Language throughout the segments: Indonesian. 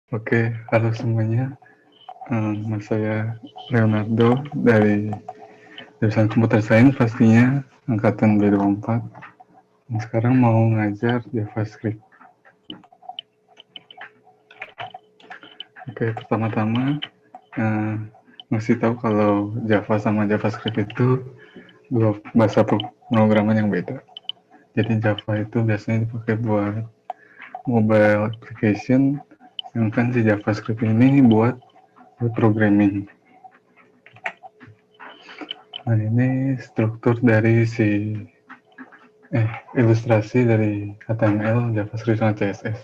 Oke, halo semuanya. Nama saya Leonardo dari jurusan Computer Science pastinya, angkatan B24. Sekarang mau ngajar JavaScript. Oke, pertama-tama ngasih tahu kalau Java sama JavaScript itu dua bahasa pemrograman yang beda. Jadi Java itu biasanya dipakai buat mobile application, sedangkan si JavaScript ini buat programming. Nah, ini struktur dari ilustrasi dari HTML, JavaScript, sama CSS.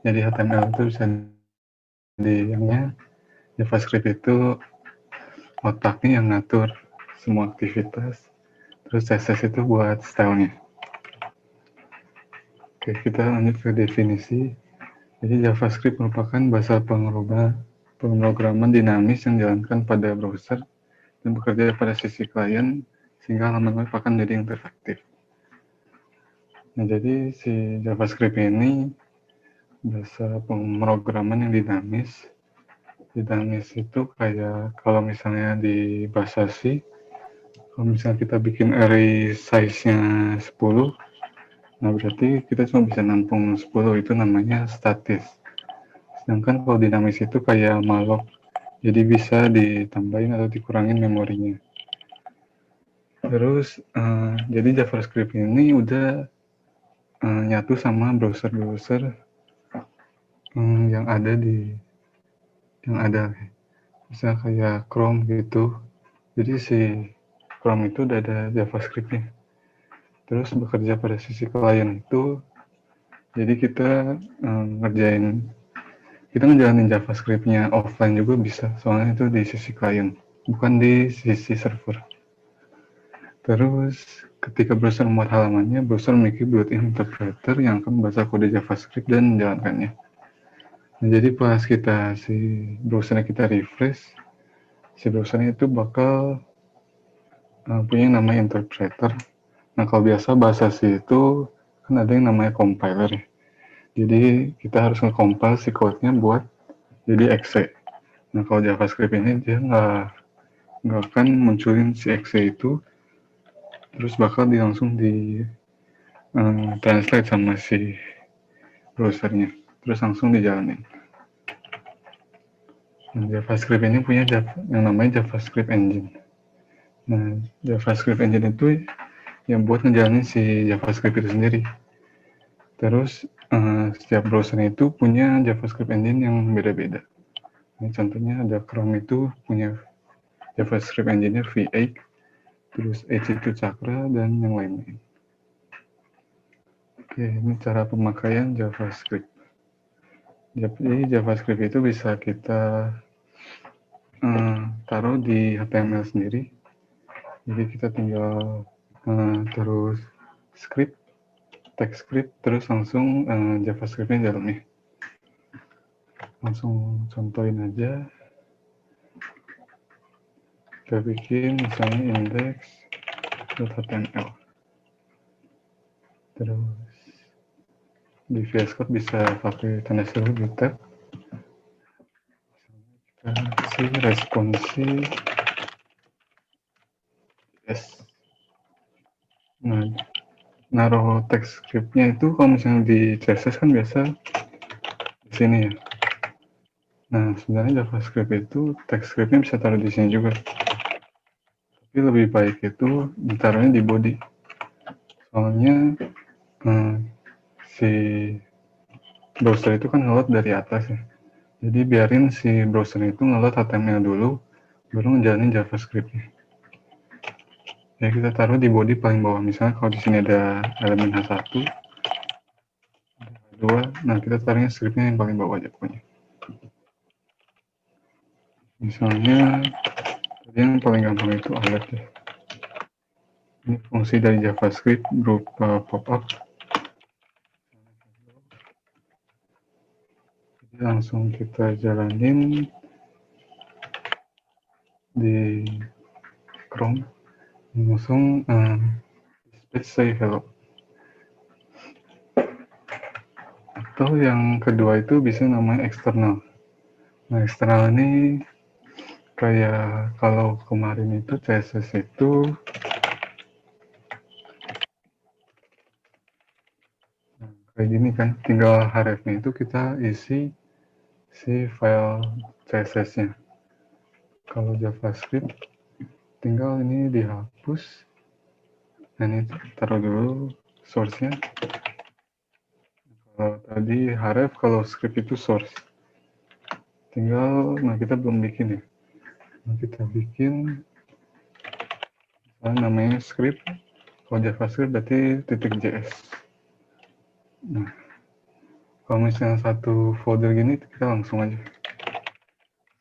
Jadi HTML itu bisa diamnya, JavaScript itu otaknya yang ngatur semua aktivitas, terus CSS itu buat stylenya. Oke, kita lanjut ke definisi. Jadi JavaScript merupakan bahasa pemrograman dinamis yang dijalankan pada browser dan bekerja pada sisi klien sehingga halaman web akan jadi interaktif. Nah, jadi si JavaScript ini bahasa pemrograman yang dinamis. Dinamis itu kayak kalau misalnya di bahasa C, kalau misalnya kita bikin array size-nya 10, nah berarti kita cuma bisa nampung 10, itu namanya statis. Sedangkan kalau dinamis itu kayak malloc, jadi bisa ditambahin atau dikurangin memorinya. Terus, jadi JavaScript ini udah nyatu sama browser-browser yang ada misalnya kayak Chrome gitu. Jadi si Chrome itu udah ada JavaScript-nya. Terus bekerja pada sisi klien itu, jadi kita ngejalanin JavaScript-nya offline juga bisa, soalnya itu di sisi klien, bukan di sisi server. Terus ketika browser membuat halamannya, browser memiliki built-in interpreter yang akan membaca kode JavaScript dan menjalankannya. Nah, jadi pas si browsernya kita refresh, si browsernya itu bakal punya yang namanya interpreter. Nah, kalau biasa bahasa C itu kan ada yang namanya compiler ya. Jadi kita harus nge-compile si code-nya buat jadi exe. Nah, kalau JavaScript ini dia nggak akan munculin si exe itu, terus bakal langsung di translate sama si browsernya, terus langsung dijalanin. Nah, JavaScript ini punya yang namanya JavaScript Engine. Nah, JavaScript Engine itu yang buat ngejalanin si JavaScript itu sendiri. Terus setiap browser itu punya JavaScript engine yang beda-beda. Ini contohnya ada Chrome itu punya JavaScript engine-nya V8, terus Edge itu Chakra, dan yang lain-lain. Oke, ini cara pemakaian JavaScript. Jadi JavaScript itu bisa kita taruh di HTML sendiri. Jadi kita tinggal terus script, text script, terus langsung JavaScript-nya dalamnya. Langsung contohin aja. Kita bikin misalnya index.html. Terus di VS Code bisa pakai tanda seru di tab. Kita kasih responsive yes. Nah, naruh text script-nya itu kalau misalnya di CSS kan biasa di sini ya. Nah, sebenarnya JavaScript itu text script-nya bisa taruh di sini juga. Tapi lebih baik itu ditaruhnya di body. Soalnya si browser itu kan ngeload dari atas ya. Jadi biarin si browser itu ngeload HTML dulu, baru ngejalanin JavaScript-nya. Ya kita taruh di body paling bawah. Misalnya kalau di sini ada elemen H1, H2, nah kita taruhnya script-nya yang paling bawah aja pokoknya. Misalnya yang paling gampang itu alert ya. Ini fungsi dari JavaScript berupa pop-up. Jadi langsung kita jalanin di Chrome, langsung display say hello. Atau yang kedua itu bisa namanya eksternal. Nah, eksternal ini kayak kalau kemarin itu CSS itu kayak gini kan, tinggal href-nya itu kita isi si file CSS-nya. Kalau JavaScript tinggal ini dihapus, dan ini taruh dulu source-nya. Kalau tadi href, kalau script itu source. Tinggal, nah kita belum bikin ya. Nah, kita bikin, namanya script. Kalau JavaScript berarti .js. Nah, kalau misalnya satu folder gini, kita langsung aja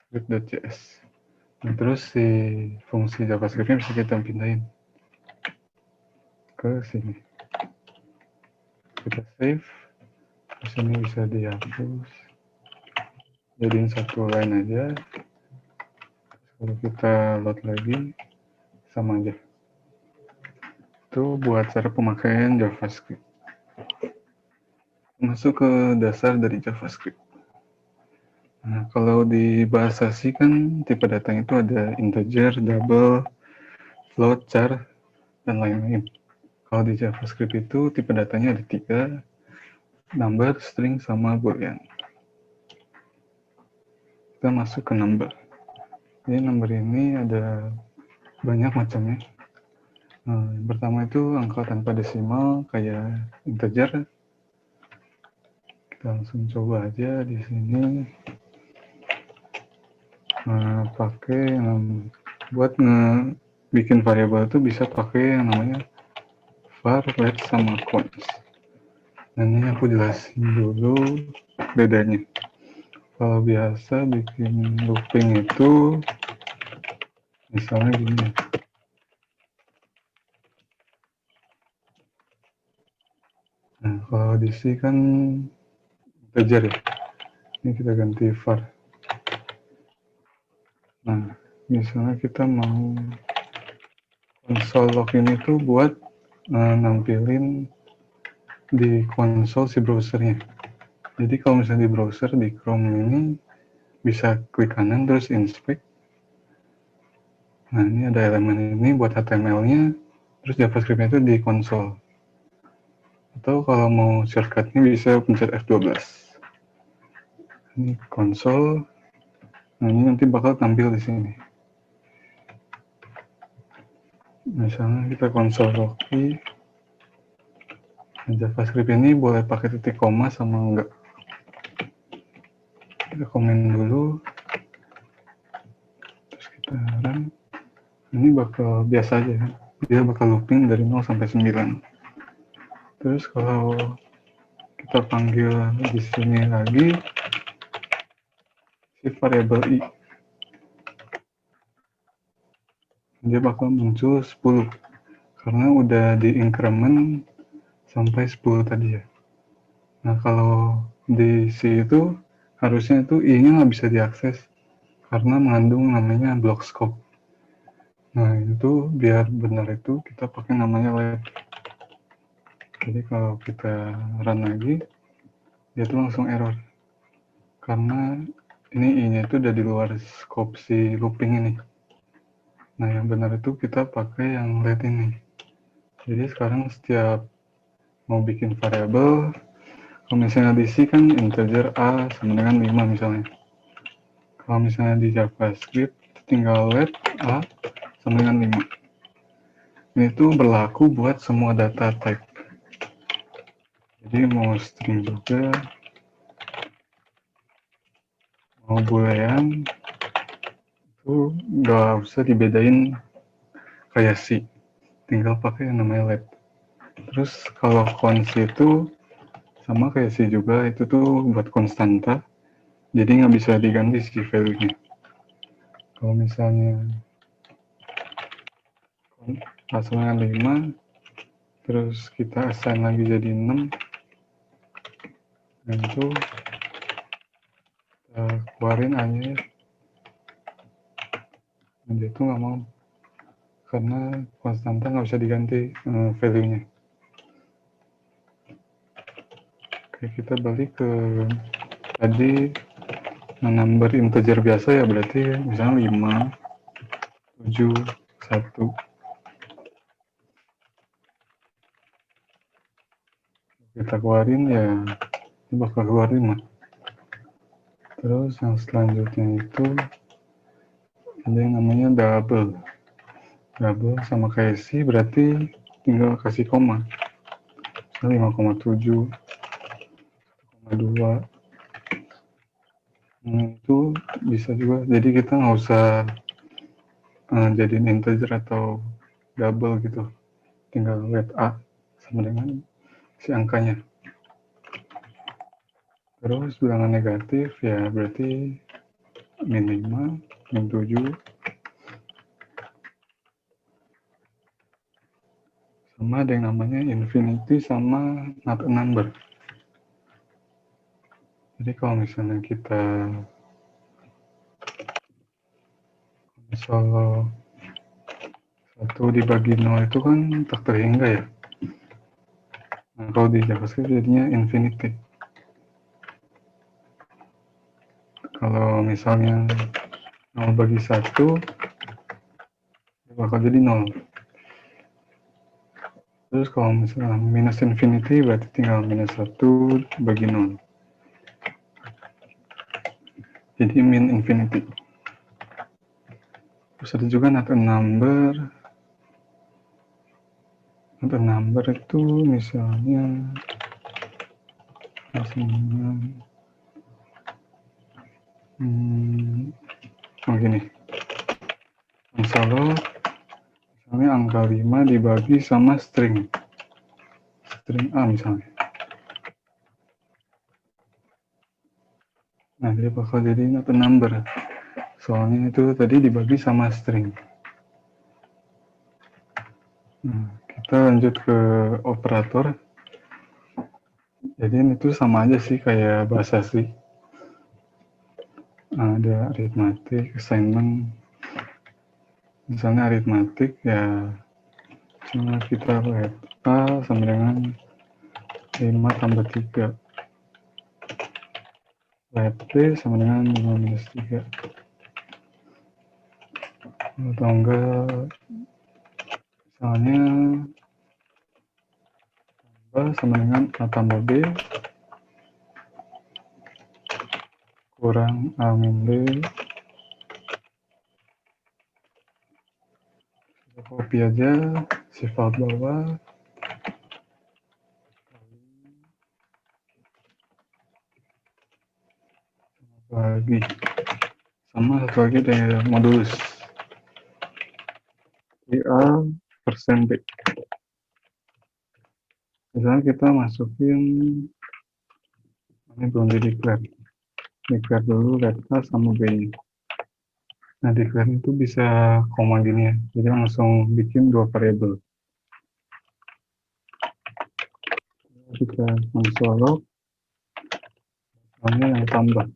script.js. Nah, terus si fungsi JavaScript-nya bisa kita pindahin ke sini. Kita save, terus ini bisa dihapus, jadiin satu line aja. Kalau kita load lagi, sama aja. Itu buat cara pemakaian JavaScript. Masuk ke dasar dari JavaScript. Nah, kalau di bahasa C kan tipe datanya itu ada integer, double, float, char, dan lain-lain. Kalau di JavaScript itu tipe datanya ada 3, number, string, sama boolean. Kita masuk ke number. Jadi number ini ada banyak macamnya. Nah, yang pertama itu angka tanpa desimal kayak integer. Kita langsung coba aja di sini. Pakai buat bikin variabel itu bisa pakai yang namanya var, let, sama const. Dan ini aku jelasin dulu bedanya. Kalau biasa bikin looping itu misalnya gini. Nah, kalau di C kan integer ya. Ini kita ganti var. Nah, misalnya kita mau console login itu buat nampilin di konsol si browsernya. Jadi kalau misalnya di browser di Chrome ini bisa klik kanan terus inspect. Nah, ini ada elemen ini buat HTML-nya, terus JavaScript-nya itu di konsol. Atau kalau mau shortcut-nya bisa pencet F12. Ini konsol. Nah, ini nanti bakal tampil di sini. Misalnya kita konsol login. Nah, JavaScript ini boleh pakai titik koma sama enggak. Kita komen dulu. Terus kita run. Ini bakal biasa aja kan. Dia bakal looping dari 0 sampai 9. Terus kalau kita panggil di sini lagi si variabel i, dia bakal muncul 10 karena udah di increment sampai 10 tadi ya. Nah, kalau di C itu harusnya itu i-nya nggak bisa diakses karena mengandung namanya block scope. Nah, itu biar benar itu kita pakai namanya let. Jadi kalau kita run lagi, dia tuh langsung error karena ini i-nya itu udah di luar scope si looping ini. Nah, yang benar itu kita pakai yang let ini. Jadi sekarang setiap mau bikin variabel, kalau misalnya di C kan integer a sama dengan 5 misalnya. Kalau misalnya di JavaScript tinggal let a sama dengan 5. Ini tuh berlaku buat semua data type. Jadi mau string juga, mau boolean, itu nggak usah dibedain kayak C. Tinggal pakai yang namanya let. Terus kalau const itu sama kayak C juga, itu tuh buat konstanta. Jadi nggak bisa diganti si value-nya. Kalau misalnya hasilnya 5, terus kita assign lagi jadi 6, dan itu kita keluarin aja. Dan dia itu nggak mau, karena konstanta nggak bisa diganti value-nya. Oke, kita balik ke tadi number integer biasa ya, berarti misalnya 5, 7, 1. Kita keluarin ya, ini bakal keluar 5. Terus yang selanjutnya itu ada yang namanya double. Double sama kayak C berarti tinggal kasih koma. Misalnya 5,7, 1,2. Itu bisa juga. Jadi kita nggak usah jadiin integer atau double gitu. Tinggal lihat A sama dengan si angkanya. Terus bilangan negatif ya berarti min 5, min 7, sama ada yang namanya infinity sama not a number. Jadi kalau misalnya kita misal 1 dibagi 0 itu kan tak terhingga ya. Nah, kalau di JavaScript jadinya infinity. Kalau misalnya 0 bagi 1 bakal jadi 0. Terus kalau misalnya minus infinity berarti tinggal minus 1 bagi 0. Jadi min infinity. Terus ada juga not a number. Not a number itu misalnya gini. Misalnya angka 5 dibagi sama string A misalnya. Nah, dia bakal jadi not a number. Soalnya itu tadi dibagi sama string. Nah, kita lanjut ke operator. Jadi itu sama aja sih kayak bahasa C. Ada arithmetic, assignment. Misalnya arithmetic ya kita lihat A sama dengan 5 tambah 3. Lihat B sama dengan 5 minus 3. Atau enggak misalnya A sama dengan A tambah B kurang A min B. Kita copy aja sifat bawah lagi sama satu lagi dari modulus A persen B. Misalnya kita masukin ini belum di declare dulu let A sama B nya. Nah, declare itu bisa koma gini ya, jadi langsung bikin 2 variabel. Kita console log soalnya yang tambah,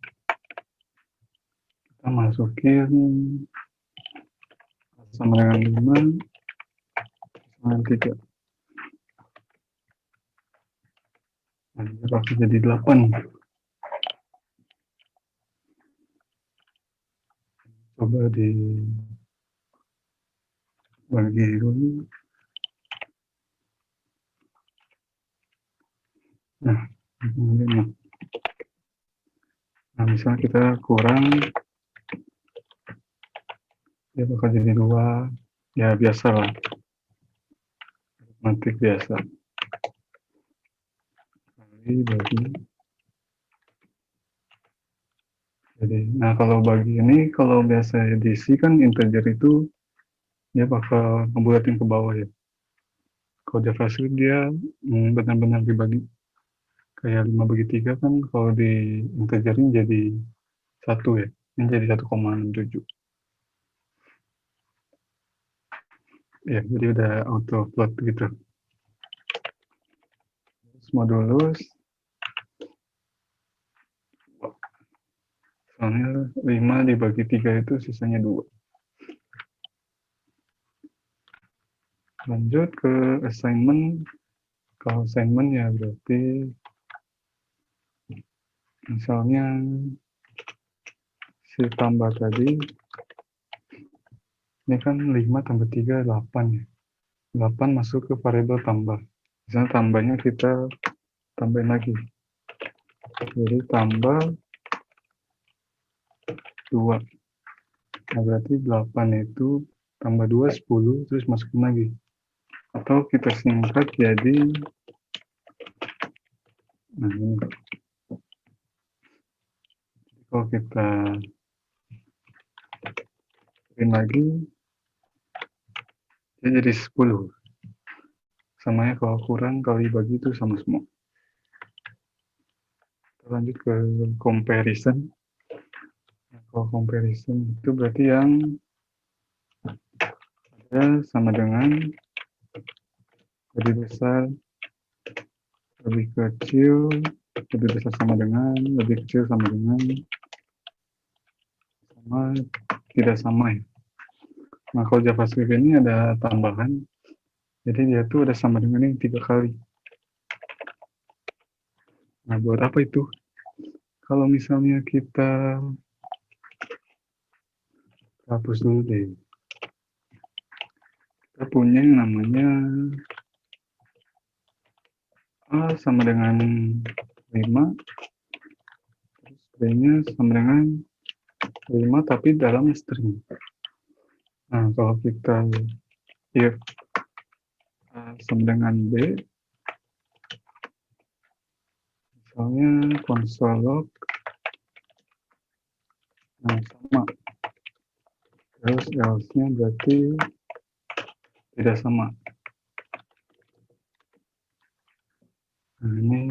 kita masukin sama dengan 5 sama dengan 3. Nah, ini pasti jadi 8. Coba dibagi dulu. Nah, misalnya kita kurang, dia bakal jadi 2. Ya biasa lah, matematik biasa. Kali bagi. Jadi, nah kalau bagi ini, kalau biasa di C kan integer itu dia bakal ngebulatin ke bawah ya. Kalau JavaScript dia benar-benar dibagi. Kayak 5 bagi 3 kan kalau di integerin jadi 1 ya. Ini jadi 1,67. Ya, jadi udah auto plot gitu. Terus modulus. Soalnya 5 dibagi 3 itu sisanya 2. Lanjut ke assignment. Kalau assignment ya berarti Misalnya si tambah tadi, ini kan 5 tambah 3, 8 ya. 8 masuk ke variabel tambah. Misalnya tambahnya kita tambahin lagi. Jadi tambah 2. Nah, berarti 8 itu tambah 2, 10, terus masukin lagi. Atau kita singkat jadi, nah ini. Kalau kita bikin lagi, dia jadi 10. Samanya kalau kurang kali bagi itu sama semua. Kita lanjut ke comparison. Nah, kalau comparison itu berarti yang ada sama dengan, lebih besar, lebih kecil, lebih besar sama dengan, lebih kecil sama dengan, sama, tidak sama ya. Nah, kalau JavaScript ini ada tambahan, jadi dia tuh ada sama dengan ini 3 kali. Nah, buat apa itu? Kalau misalnya kita hapus dulu deh. Kita punya yang namanya A sama dengan 5, terus B-nya sama dengan 5 tapi dalam string. Nah, kalau kita if A sama dengan B, misalnya console log, nah sama. Terus else-nya berarti tidak sama. Nah, ini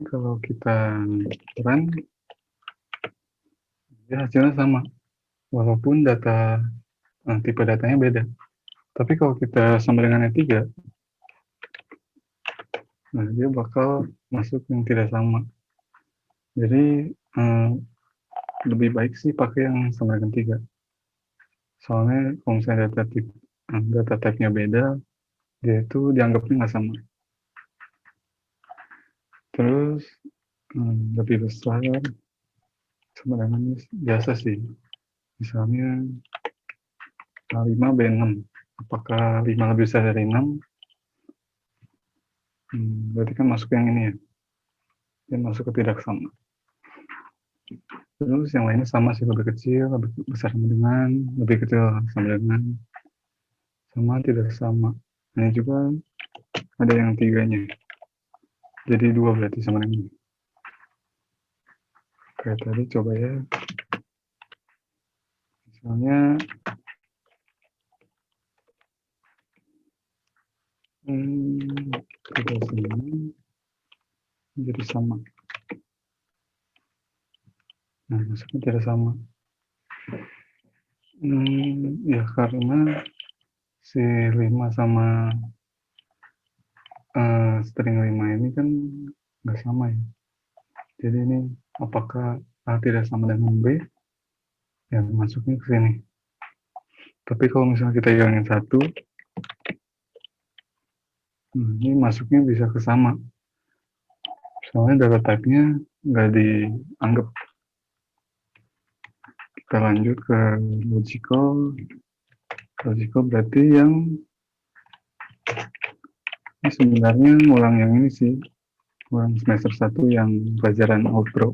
kalau kita run, ya hasilnya sama. Walaupun data, tipe datanya beda. Tapi kalau kita sama dengan yang 3, nah dia bakal masuk yang tidak sama. Jadi lebih baik sih pakai yang sama dengan 3. Soalnya kalau misalnya data type-nya beda, dia itu dianggapnya nggak sama. Terus lebih besar sama dengan biasa sih. Misalnya 5 B6. Apakah 5 lebih besar dari 6? Berarti kan masuk yang ini ya. Dia masuk ke tidak sama. Terus yang lainnya sama sih, lebih kecil, lebih besar sama dengan, lebih kecil sama dengan, sama tidak sama. Ini juga ada yang 3-nya. Jadi 2 berarti sama dengan ini. Kayak tadi coba ya. Misalnya kita sini jadi sama. Nah, maksudnya tidak sama. Ya karena si 5 sama string 5 ini kan nggak sama ya. Jadi ini apakah A tidak sama dengan B? Ya masuknya ke sini. Tapi kalau misalnya kita hilangin 1, ini masuknya bisa ke sama. Soalnya data type-nya nggak dianggap. Kita lanjut ke logical. Logical berarti yang ini sebenarnya ngulang yang ini sih. Ngulang semester 1 yang pelajaran outro.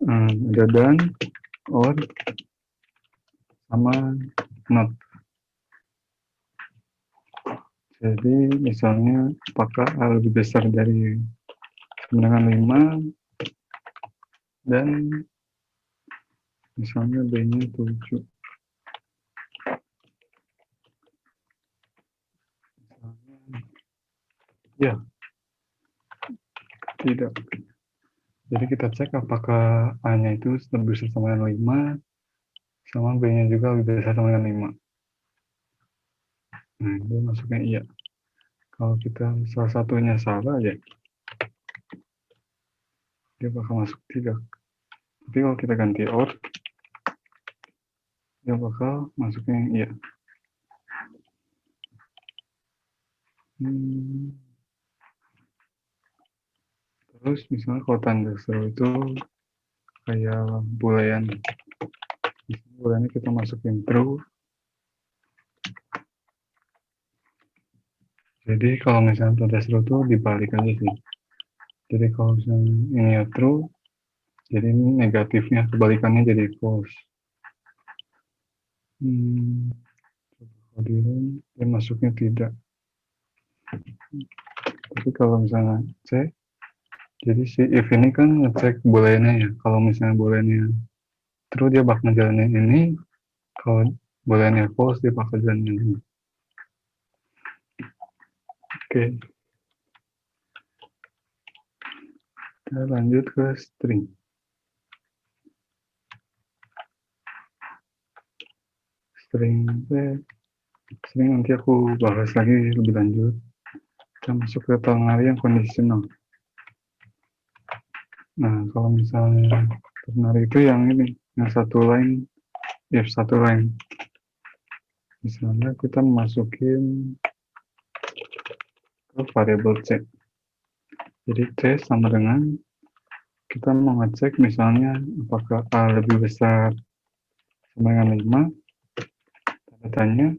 Ada dan, or, sama not. Jadi misalnya apakah A lebih besar dari sama dengan 5 dan misalnya B-nya 7. Ya, tidak. Jadi kita cek apakah A-nya itu lebih besar sama dengan 5, sama B-nya juga lebih besar sama dengan 5. Nah, itu masuknya iya. Kalau kita salah satunya salah ya, dia bakal masuk tidak. Tapi kalau kita ganti or, dia bakal masuknya yang iya. Terus misalnya kalau tanda seru itu kayak boolean. Booleannya kita masukin true. Jadi kalau misalnya tanda seru itu dibalik aja sih. Jadi kalau misalnya ini ya true, jadi ini negatifnya kebalikannya jadi false. Kalau di run dia masuknya tidak. Tapi kalau misalnya cek, jadi si if ini kan ngecek booleannya ya. Kalau misalnya booleannya true dia bakal ngejalanin ini, kalau booleannya false dia bakal jalanin ini. Oke, kita lanjut ke string. String nanti aku bahas lagi lebih lanjut. Kita masuk ke ternary yang conditional. Nah, kalau misalnya ternary itu yang ini, yang satu line, if satu line. Misalnya kita masukin ke variable c. Jadi c sama dengan kita mau ngecek misalnya apakah a lebih besar sama dengan 5. Tanya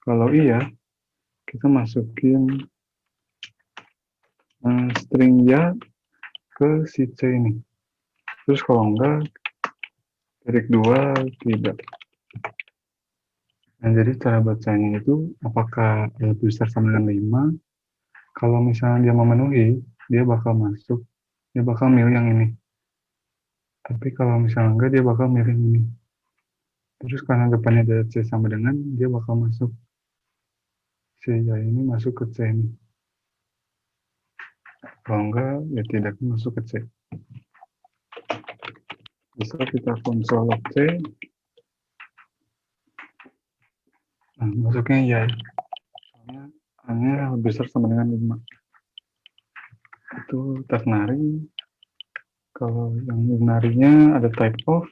kalau iya, kita masukin string ya ke si c ini. Terus kalau enggak, titik 2 tidak. Nah, jadi cara bacanya itu apakah lebih besar sama dengan 5. Kalau misalnya dia memenuhi, dia bakal masuk, dia bakal milih yang ini. Tapi kalau misalnya enggak, dia bakal milih ini. Terus karena depannya ada C sama dengan, dia bakal masuk C ya ini masuk ke C ini. Kalau enggak, ya tidak masuk ke C. Bisa kita konsol log C. Nah, masuknya ya. Soalnya hanya lebih besar sama dengan 5. Itu ternary. Kalau yang binarinya ada type of.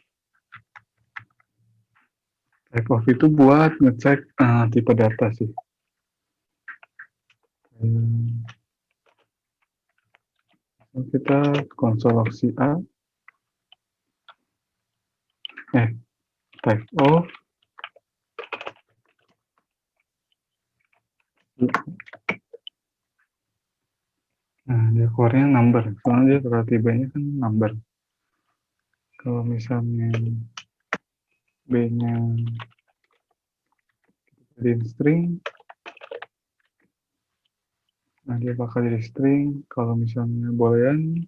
Type of itu buat ngecek tipe data sih. Kita konsol log si A. Type of. Nah, dia keluarnya number. Soalnya dia tiba-tibanya kan number. Kalau misalnya B-nya jadi string, nah dia bakal jadi string. Kalau misalnya boolean,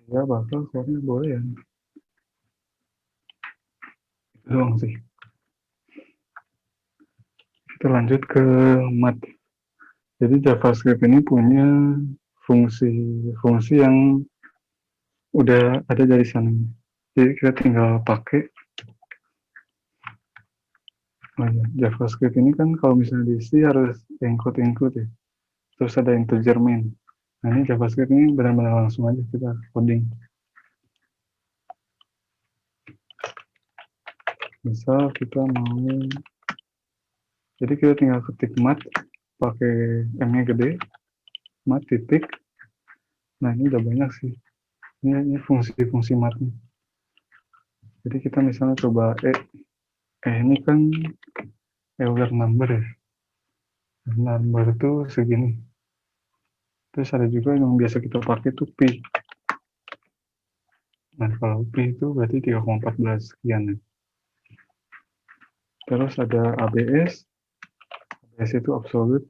dia bakal keluarnya boolean. Itu doang sih. Kita lanjut ke math. Jadi JavaScript ini punya fungsi yang udah ada dari sana. Jadi kita tinggal pakai. Oh ya, JavaScript ini kan kalau misalnya diisi harus include ya. Terus ada integer main. Nah ini JavaScript ini benar-benar langsung aja kita coding. Misal kita mau, jadi kita tinggal ketik math pakai M-nya gede, math titik. Nah ini udah banyak sih. Ini fungsi-fungsi math-nya. Jadi kita misalnya coba ini kan Euler number ya. Number itu segini. Terus ada juga yang biasa kita pakai tuh pi. Nah kalau pi itu berarti 3,14 sekian ya. Terus ada ABS. ABS itu absolute.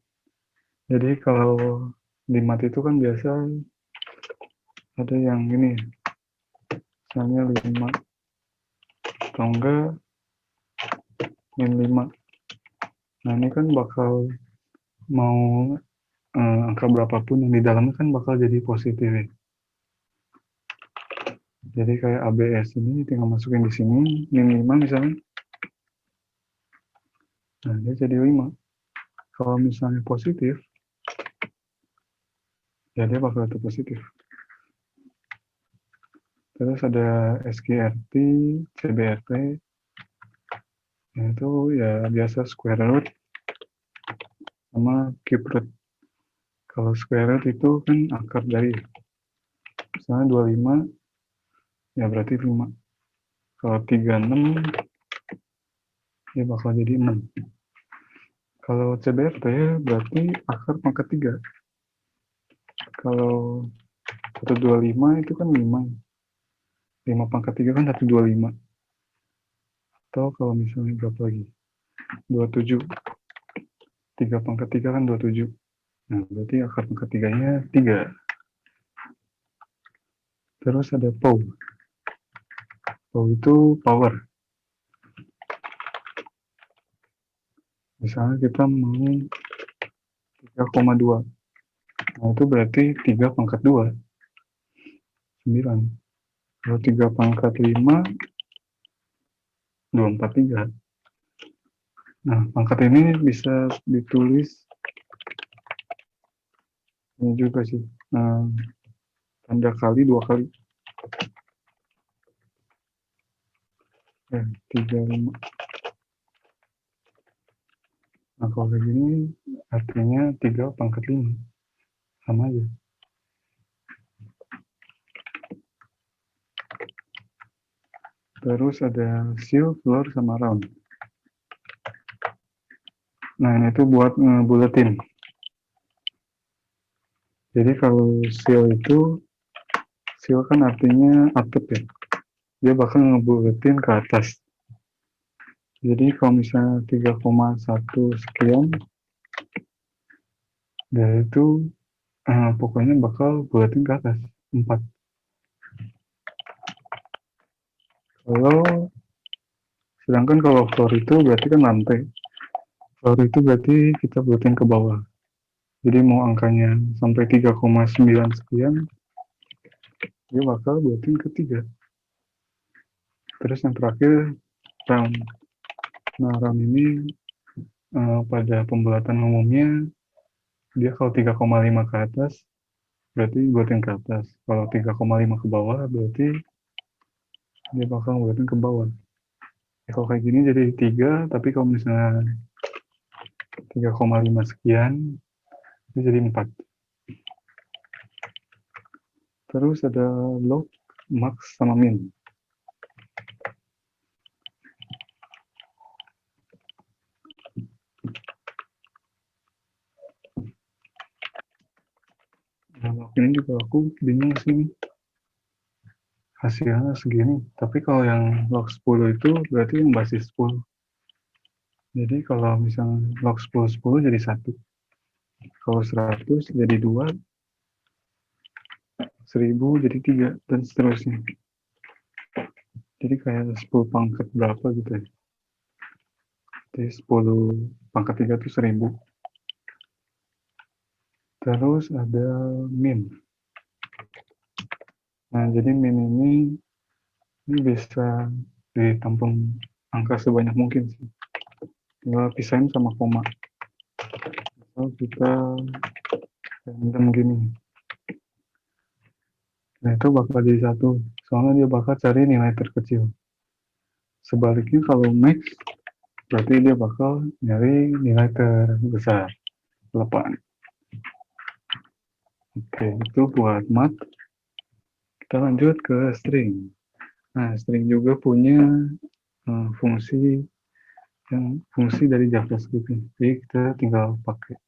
Jadi kalau di math itu kan biasa ada yang ini, misalnya 5 atau enggak min 5. Nah ini kan bakal mau angka berapapun yang di dalamnya kan bakal jadi positif ya. Jadi kayak ABS ini tinggal masukin di sini min 5 misalnya. Nah dia jadi 5. Kalau misalnya positif, ya dia bakal itu positif. Terus ada SQRT, CBRT, itu ya biasa square root sama cube root. Kalau square root itu kan akar dari, misalnya 25, ya berarti 5. Kalau 36, ya bakal jadi 6. Kalau CBRT berarti akar pangkat 3. Kalau 125 itu kan 5. 5 pangkat 3 kan 125. Atau kalau misalnya berapa lagi? 27. 3 pangkat 3 kan 27. Nah, berarti akar pangkat 3-nya 3. Terus ada POW. POW itu power. Misalnya kita mau 3,2. Nah, itu berarti 3 pangkat 2. 9. Kalau 3 pangkat 5, 243. Nah, pangkat ini bisa ditulis ini juga sih. Tanda kali 2 kali. Ya, 35. Nah, kalau kayak gini artinya 3 pangkat 5. Sama aja. Terus ada seal, floor, sama round. Nah, ini tuh buat ngebuletin. Jadi kalau seal kan artinya atep ya. Dia bakal ngebuletin ke atas. Jadi kalau misalnya 3,1 sekian, dari itu pokoknya bakal buletin ke atas 4. Sedangkan kalau floor itu berarti kan lantai. Floor itu berarti kita buletin ke bawah. Jadi mau angkanya sampai 3,9 sekian, dia bakal buletin ke 3. Terus yang terakhir, round. Nah, round ini pada pembulatan umumnya, dia kalau 3,5 ke atas, berarti buletin ke atas. Kalau 3,5 ke bawah, berarti dia bakal buletin ke bawah. Kalau kayak gini jadi 3, tapi kalau misalnya 3,5 sekian, itu jadi 4. Terus ada log, max, sama min. Nah, log ini juga aku bingung sih. Hasilnya segini. Tapi kalau yang log 10 itu berarti yang basis 10. Jadi kalau misalnya log 10 jadi 1. Kalau 100 jadi 2. 1000 jadi 3. Dan seterusnya. Jadi kayak 10 pangkat berapa gitu ya. Jadi 10 pangkat 3 itu 1000. Terus ada min. Nah, jadi min ini bisa ditampung angka sebanyak mungkin sih. Tinggal pisahin sama koma. Kalau kita random gini. Nah, itu bakal jadi 1. Soalnya dia bakal cari nilai terkecil. Sebaliknya kalau max, berarti dia bakal nyari nilai terbesar. 8. Oke, itu buat mat. Kita lanjut ke string. Nah, string juga punya fungsi dari JavaScript. Jadi kita tinggal pakai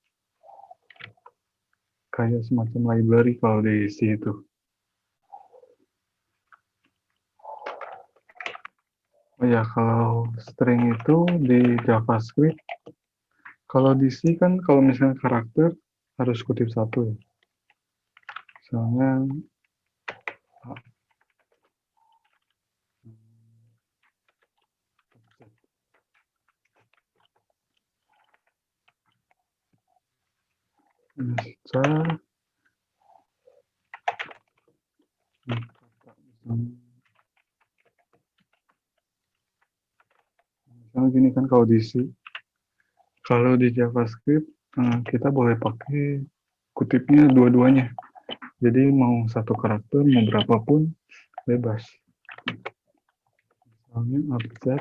kayak semacam library kalau di C itu. Oh ya, kalau string itu di JavaScript, kalau di C kan kalau misalnya karakter harus kutip 1 ya. Soalnya misalnya gini kan kalau di C, kalau di JavaScript kita boleh pakai kutipnya dua-duanya. Jadi mau satu karakter, mau berapapun, bebas. Misalnya objek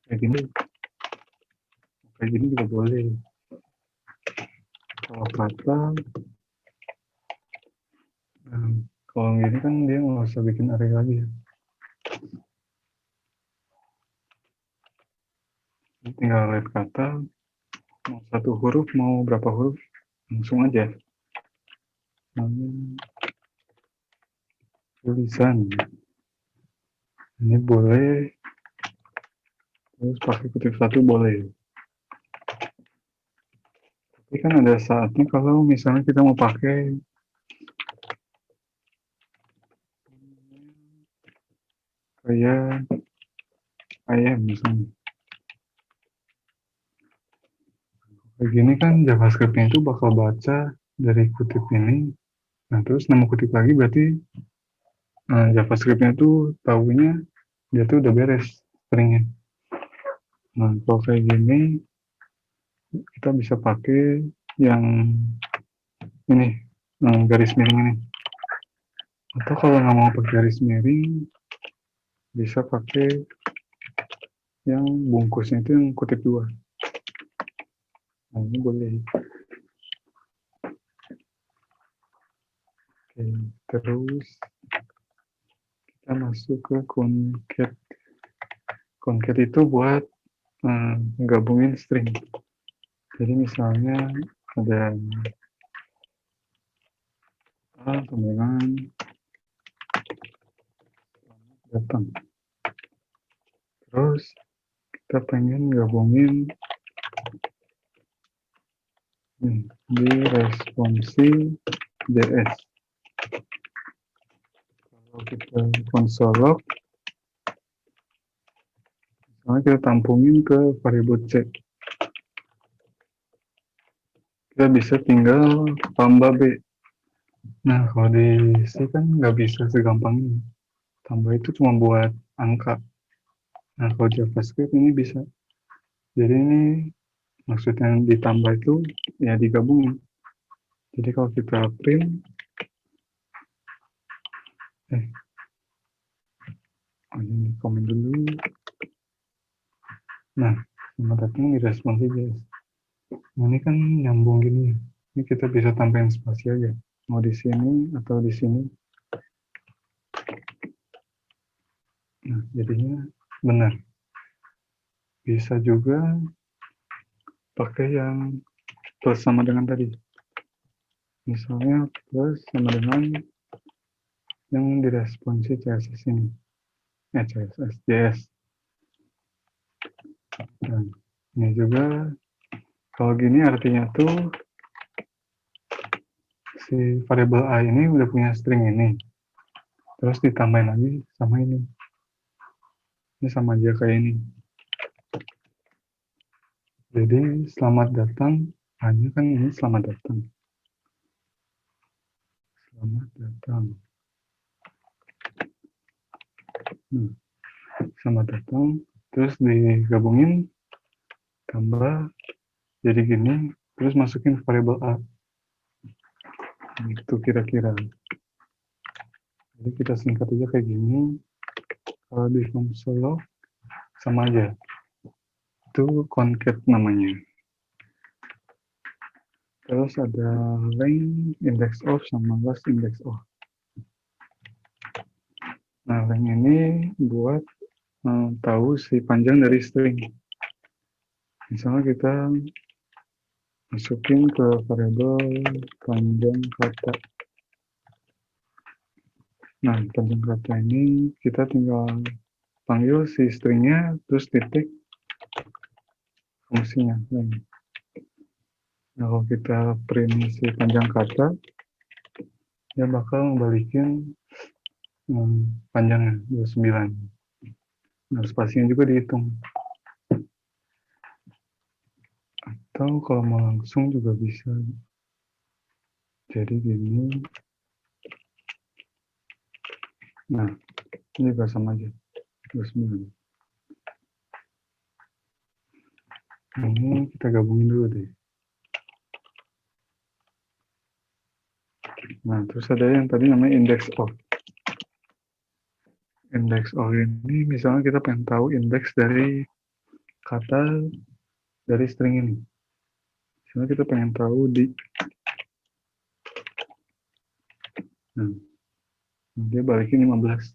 kayak gini juga boleh. Kalau kata, kalau gini kan dia nggak usah bikin array lagi ya. Tinggal lihat kata, mau satu huruf, mau berapa huruf, langsung aja. Tulisan. Ini boleh, terus pakai kutip satu boleh. Tapi kan ada saatnya kalau misalnya kita mau pakai kayak ayam misalnya. Kayak gini kan JavaScript-nya itu bakal baca dari kutip ini. Nah, terus nama kutip lagi berarti JavaScript-nya tuh tahunya dia tuh udah beres stringnya. Nah, kalau kayak gini kita bisa pakai yang ini, garis miring ini. Atau kalau nggak mau pakai garis miring, bisa pakai yang bungkusnya itu yang kutip dua. Nah, ini boleh. Oke, terus kita masuk ke concat. Concat itu buat gabungin string. Jadi misalnya ada dengan datang. Terus kita pengen gabungin di responsi.js. Kalau kita console log, misalnya kita tampungin ke variabel c. Kita bisa tinggal tambah b. Nah, kalau di C kan nggak bisa segampang ini. Tambah itu cuma buat angka. Nah, kalau JavaScript ini bisa. Jadi ini maksudnya ditambah itu ya digabungin. Jadi kalau kita print, ini komen dulu. Nah, sama datang di responsi.js. Nah, ini kan nyambung gini. Ini kita bisa tambahin spasi aja. Mau di sini atau di sini. Nah, jadinya benar. Bisa juga pakai yang plus sama dengan tadi. Misalnya plus sama dengan yang diresponsi CSS ini. CSS, JS. Dan ini juga, kalau gini artinya tuh si variabel A ini udah punya string ini. Terus ditambahin lagi sama ini. Ini sama aja kayak ini. Jadi selamat datang, hanya kan ini selamat datang. Selamat datang. Nah, selamat datang. Terus digabungin, tambah, jadi gini. Terus masukin variabel A. Itu kira-kira. Jadi kita singkat aja kayak gini. Kalau di console sama aja. Itu concat namanya. Terus ada length, index of, sama last index of. Nah, length ini buat tahu si panjang dari string. Misalnya kita masukin ke variabel panjang kata. Nah, panjang kata ini kita tinggal panggil si stringnya, terus titik fungsinya. Nah, kalau kita print si panjang kata, dia bakal membalikin panjangnya 29. Nah, spasinya juga dihitung. Atau kalau mau langsung juga bisa. Jadi gini. Nah, ini juga sama aja. 29. Ini kita gabungin dulu deh. Nah, terus ada yang tadi namanya index of. Index of ini misalnya kita pengen tahu indeks dari kata dari string ini. Misalnya kita pengen tahu nah, dia balikin 15.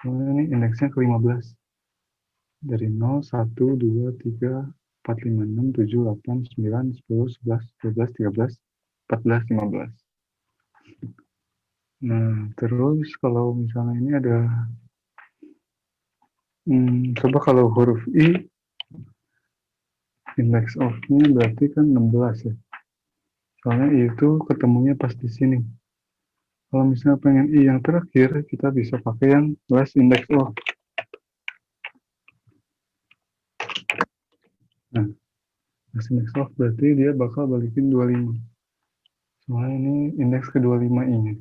Soalnya ini indeksnya ke 15. Dari 0, 1, 2, 3, 4, 5, 6, 7, 8, 9, 10, 11, 12, 13, 14, 15. Nah, terus kalau misalnya ini ada, coba kalau huruf I, index of-nya berarti kan 16 ya. Soalnya I itu ketemunya pas di sini. Kalau misalnya pengen I yang terakhir, kita bisa pakai yang last index of. Nah, last index of berarti dia bakal balikin 25. Soalnya ini indeks ke 25 I-nya.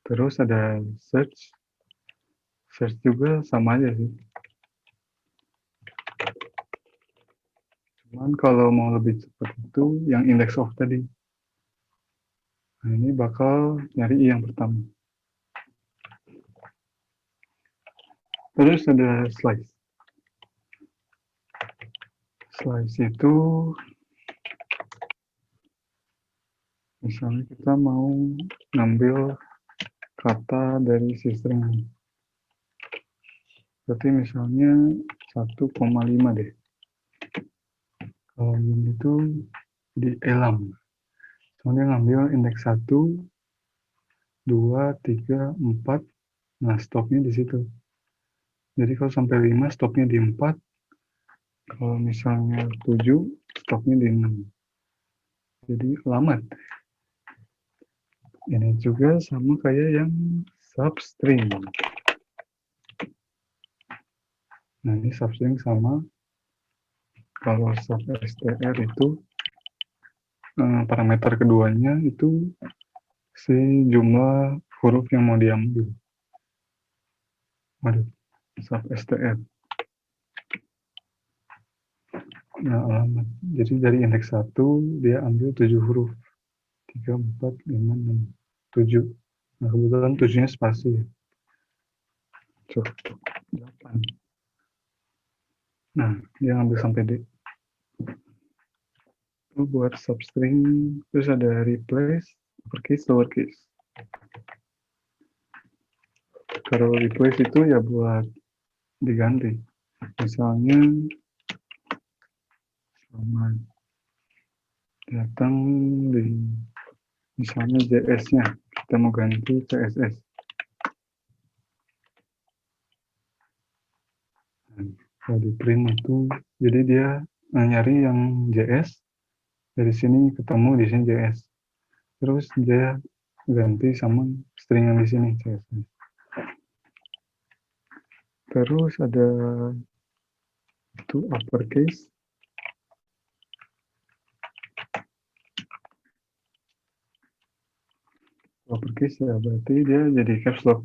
Terus ada search. Search juga sama aja sih. Cuman kalau mau lebih cepat itu yang index of tadi. Nah, ini bakal nyari I yang pertama. Terus ada slice. Slice itu misalnya kita mau ngambil kata dari si string. Berarti misalnya 1,5 deh. Kalau ini tuh di elam. Soalnya ngambil indeks 1, 2, 3, 4. Nah, stopnya di situ. Jadi kalau sampai 5, stopnya di 4. Kalau misalnya 7, stopnya di 6. Jadi alamat. Ini juga sama kayak yang substring. Nah, ini substring sama. Kalau substr itu parameter keduanya itu si jumlah huruf yang mau diambil. Waduh, substr. Nah, alamat. Jadi dari indeks 1 dia ambil 7 huruf. 3, 4, 5, 6, 7. Nah, kebetulan 7-nya spasi ya. Coba 8. Nah, dia ngambil sampai D. Itu buat substring. Terus ada replace, uppercase, lowercase. Kalau replace itu ya buat diganti. Misalnya selamat datang di misalnya JS-nya. Kita mau ganti CSS. Nah, kalau di print itu, jadi dia nyari yang JS, dari sini ketemu di sini JS. Terus dia ganti sama string yang di sini CSS. Terus ada itu uppercase. Uppercase ya berarti dia jadi caps lock.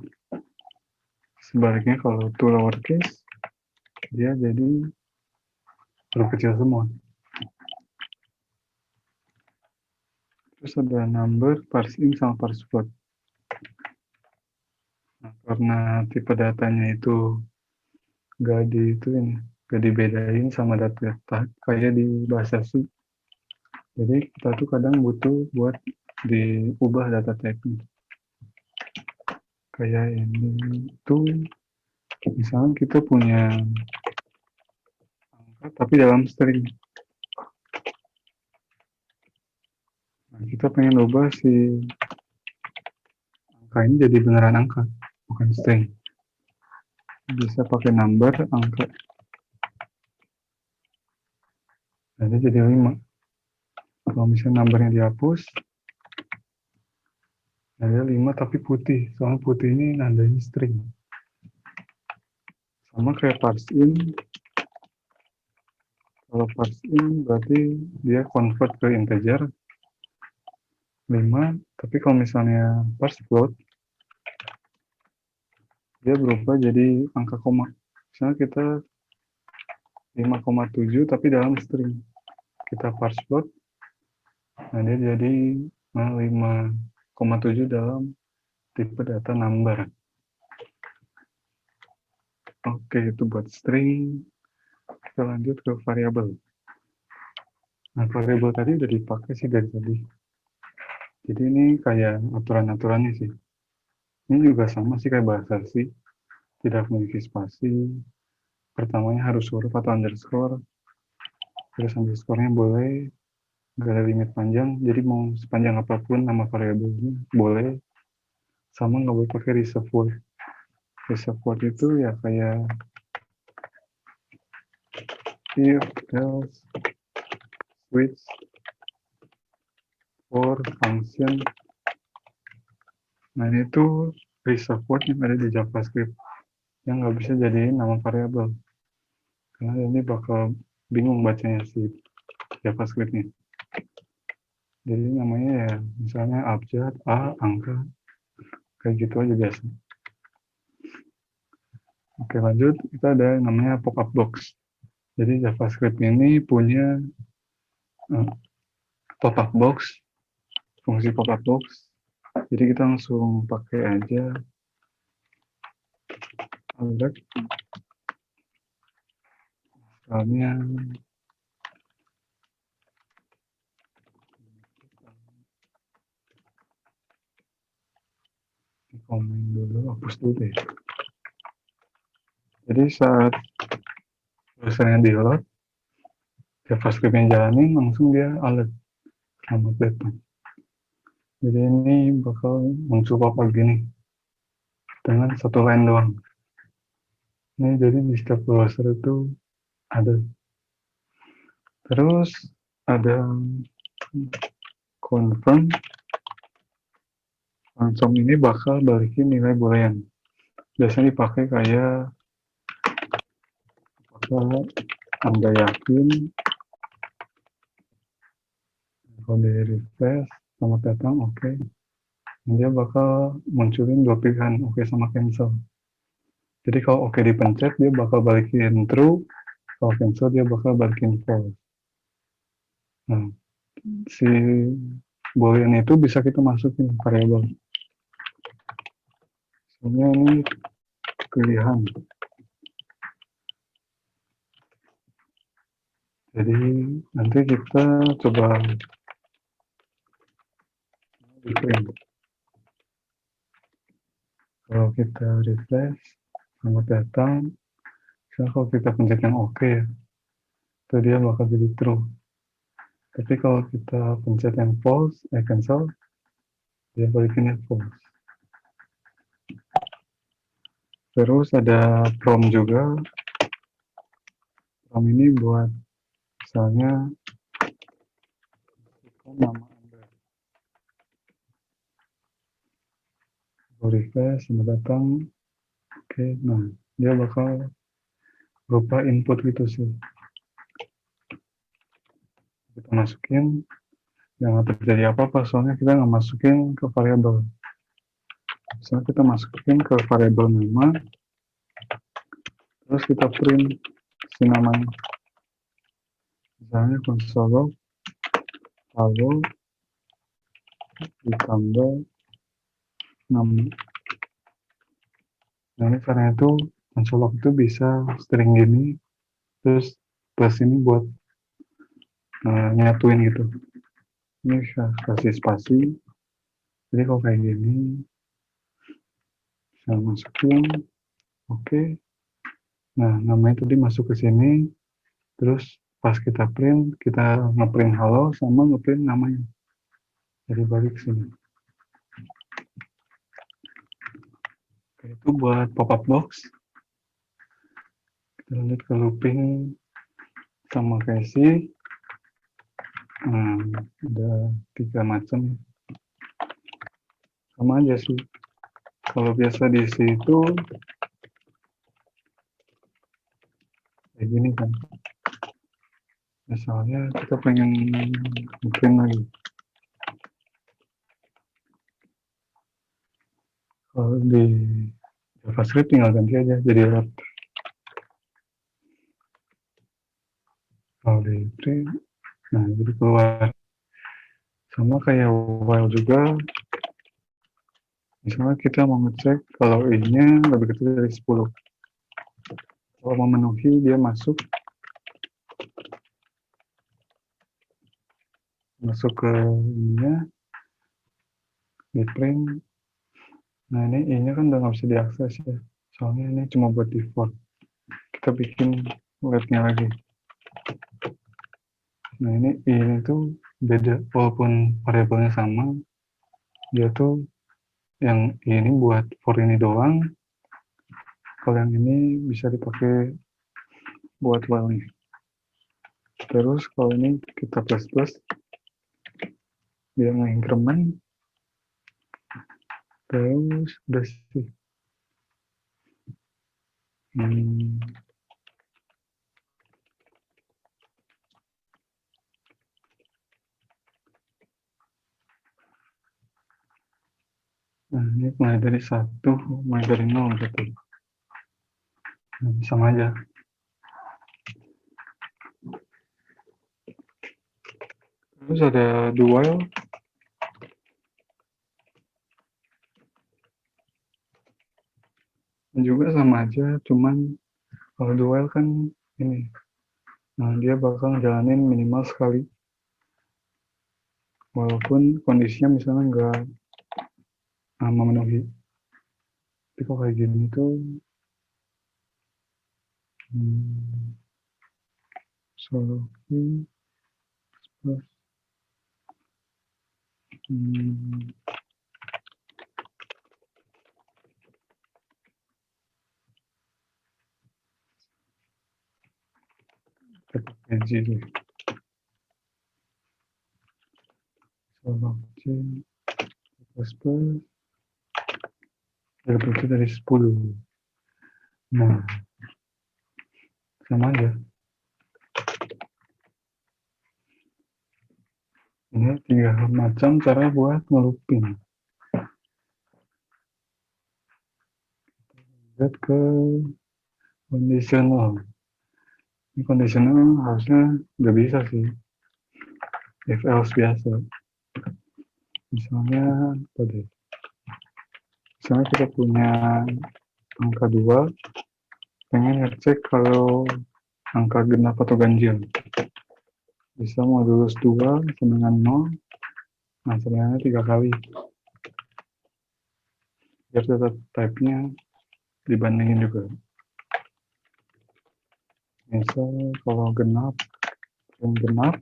Sebaliknya kalau to lowercase dia jadi huruf kecil semua. Terus ada number, parse in sama parse float. Nah, karena tipe datanya itu gak dibedain sama data kayak di bahasa C. Jadi kita tuh kadang butuh buat diubah data type-nya. Kayak ini tuh misalnya kita punya angka tapi dalam string. Nah, kita pengen ubah si angka ini jadi beneran angka, bukan string. Bisa pakai number, angka. Jadi jadi 5. Kalau misalnya numbernya dihapus, ada 5 tapi putih. Soalnya putih ini nandanya string. Sama kayak parse in. Kalau parse in berarti dia convert ke integer 5. Tapi kalau misalnya parse float, dia berubah jadi angka koma. Misalnya kita 5,7 tapi dalam string. Kita parse float, nah dia jadi 5,7 dalam tipe data number. Oke, itu buat string. Kita lanjut ke variabel. Nah, variabel tadi udah dipakai sih dari tadi. Jadi ini kayak aturan-aturannya sih. Ini juga sama sih kayak bahasa sih. Tidak memiliki spasi. Pertamanya harus huruf atau underscore. Terus underscore-nya boleh. Gak ada limit panjang. Jadi mau sepanjang apapun nama variabelnya boleh. Sama nggak boleh pakai reserve word. Reserve word itu ya kayak if, else, switch, for, function. Nah itu reserve word yang ada di JavaScript yang nggak bisa jadi nama variabel. Karena ini bakal bingung bacanya si JavaScript-nya. Jadi namanya ya misalnya abjad, A, angka, kayak gitu aja biasa. Oke lanjut, kita ada yang namanya pop-up box. Jadi JavaScript ini punya pop-up box, fungsi pop-up box. Jadi kita langsung pakai aja alert. Misalnya komen dulu, hapus dulu deh. Jadi saat browsernya di load, JavaScript yang jalanin langsung dia alert, selamat datang. Jadi ini bakal muncul pop-up gini dengan satu line doang. Ini jadi di setiap browser itu ada. Terus ada confirm. Confirm ini bakal balikin nilai boolean. Biasanya dipakai kayak apakah Anda yakin, kalau di refresh, selamat datang, oke. Dia bakal munculin dua pilihan, oke sama cancel. Jadi kalau oke dipencet, dia bakal balikin true. Kalau cancel, dia bakal balikin false. Nah, si boolean itu bisa kita masukin variabel. Soalnya ini pilihan. Jadi nanti kita coba di print. Kalau kita refresh, selamat datang. Misalnya kalau kita pencet yang oke ya, itu dia bakal jadi true. Tapi kalau kita pencet yang false, cancel, dia balikinnya false. Terus ada from juga. From ini buat misalnya nama Anda. Refresh, selamat datang. Oke, nah dia bakal berupa input gitu sih. Kita masukin, jangan terjadi apa-apa soalnya kita nggak masukin ke variabel. Misalnya kita masukin ke variabel nama, terus kita print si namanya. Misalnya console lalu ditambah 6. Nah ini karena itu console itu bisa string gini, terus plus ini buat nyatuin gitu. Ini kasih spasi. Jadi kalau kayak gini, saya masukin, oke. Nah, namanya tadi masuk ke sini, terus pas kita print, kita ngeprint halo sama ngeprint namanya. Jadi balik ke sini. Oke, itu buat pop-up box. Kita lanjut ke looping sama casey. Ada 3 macam. Sama aja sih. Kalau biasa di situ kayak gini kan. Misalnya kita pengen bikin lagi. Kalau di JavaScript tinggal ganti aja jadi load. Kalau di print, nah jadi keluar. Sama kayak while juga. Misalnya kita mau ngecek kalau i-nya lebih kecil dari 10. Kalau memenuhi dia masuk. masuk ke ininya, di print. Nah ini I-nya kan udah nggak bisa diakses ya, soalnya ini cuma buat default. Kita bikin LED-nya lagi. Nah ini I-nya tuh beda, walaupun variabelnya sama, dia tuh yang I ini buat for ini doang, kalau yang ini bisa dipakai buat while nih. Terus kalau ini kita plus, dia nge-increment, terus udah sih. Nah ini mulai dari 1, mulai dari 0 berarti. Nah, sama aja. Terus ada dual. Juga sama aja, cuman kalau dual kan ini. Nah, dia bakal jalanin minimal sekali. Walaupun kondisinya misalnya nggak memenuhi. Tapi kalau kayak gini tuh solusi plus PG deh. Solusi plus berarti dari 10. Nah, sama aja. Ini 3 macam cara buat ngelupin. Lihat ke conditional. Ini conditional harusnya nggak bisa sih. If else biasa. Misalnya apa deh? Misalnya kita punya angka 2, pengen ngecek kalau angka genap atau ganjil. Bisa modulus 2 sama dengan 0, nah sebenarnya 3 kali. Biar tetap type-nya dibandingin juga. Misal kalau genap, else-nya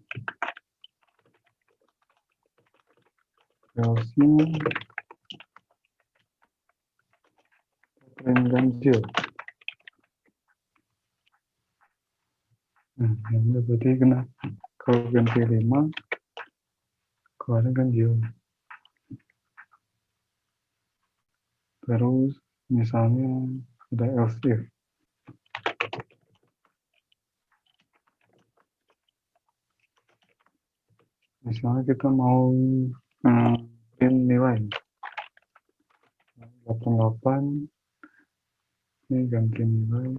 ganjil. Nah, ini berarti genap. Kalau ganti 5, keluarnya ganjil. Terus misalnya ada else if. Misalnya kita mau print nilai 88, ini ganti nilai.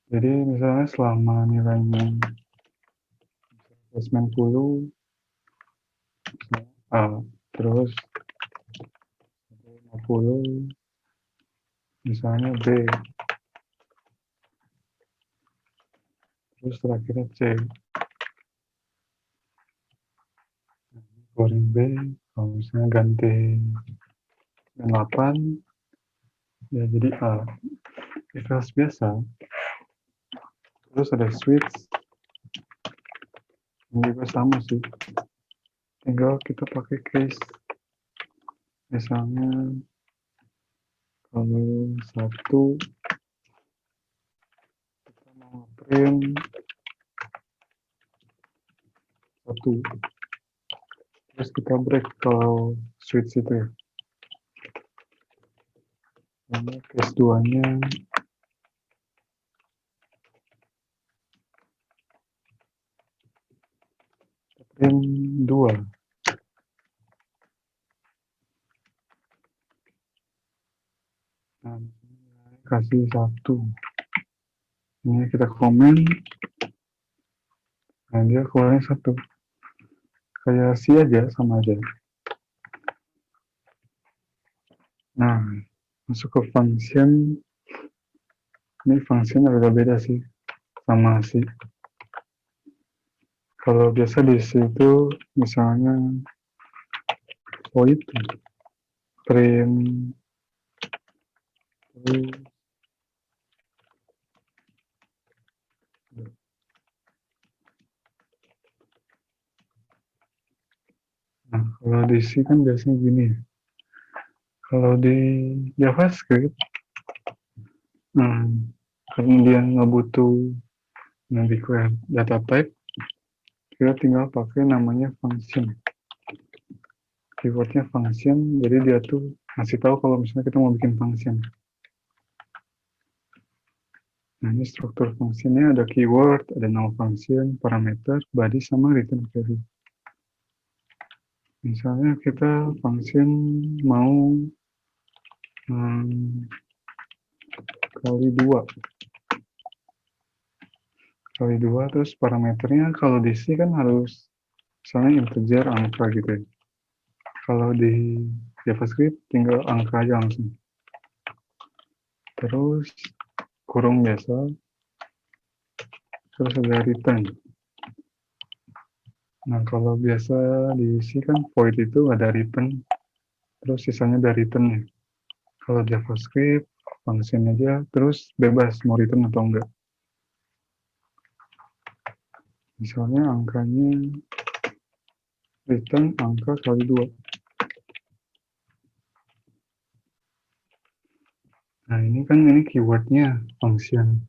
Jadi misalnya selama nilainya 90, A, terus 50, misalnya B, terus terakhirnya C. Keluarin B, kalau misalnya ganti 8, ya jadi A. If else biasa, terus ada switch, ini juga sama sih. Tinggal kita pakai case. Misalnya kalau 1, kita mau print 1, terus kita break kalau switch itu ya. Ini case 2-nya print 2. Nah, kasih 1. Ini kita komen. Nah, dia keluarnya 1. Kayak C aja, sama aja. Nah, masuk ke function. Ini function agak beda sih. sama sih. Kalau biasa di situ misalnya void print nah, kalau di C kan biasanya gini ya. Kalau di JavaScript, karena dia nggak butuh declare data type, kita tinggal pakai namanya function. Keywordnya function, jadi dia tuh ngasih tahu kalau misalnya kita mau bikin function. Nah, ini struktur fungsinya ada keyword, ada null function, parameter, body, sama return value. Misalnya kita function mau kali 2. Kali 2, terus parameternya kalau di C kan harus misalnya integer, angka gitu ya. Kalau di JavaScript tinggal angka aja langsung. Terus kurung biasa, terus ada return. Nah, kalau biasa di C kan void itu ada return, terus sisanya ada return-nya. Kalau JavaScript, function aja, terus bebas mau return atau enggak. Misalnya angkanya return angka kali 2. Nah, ini keywordnya function.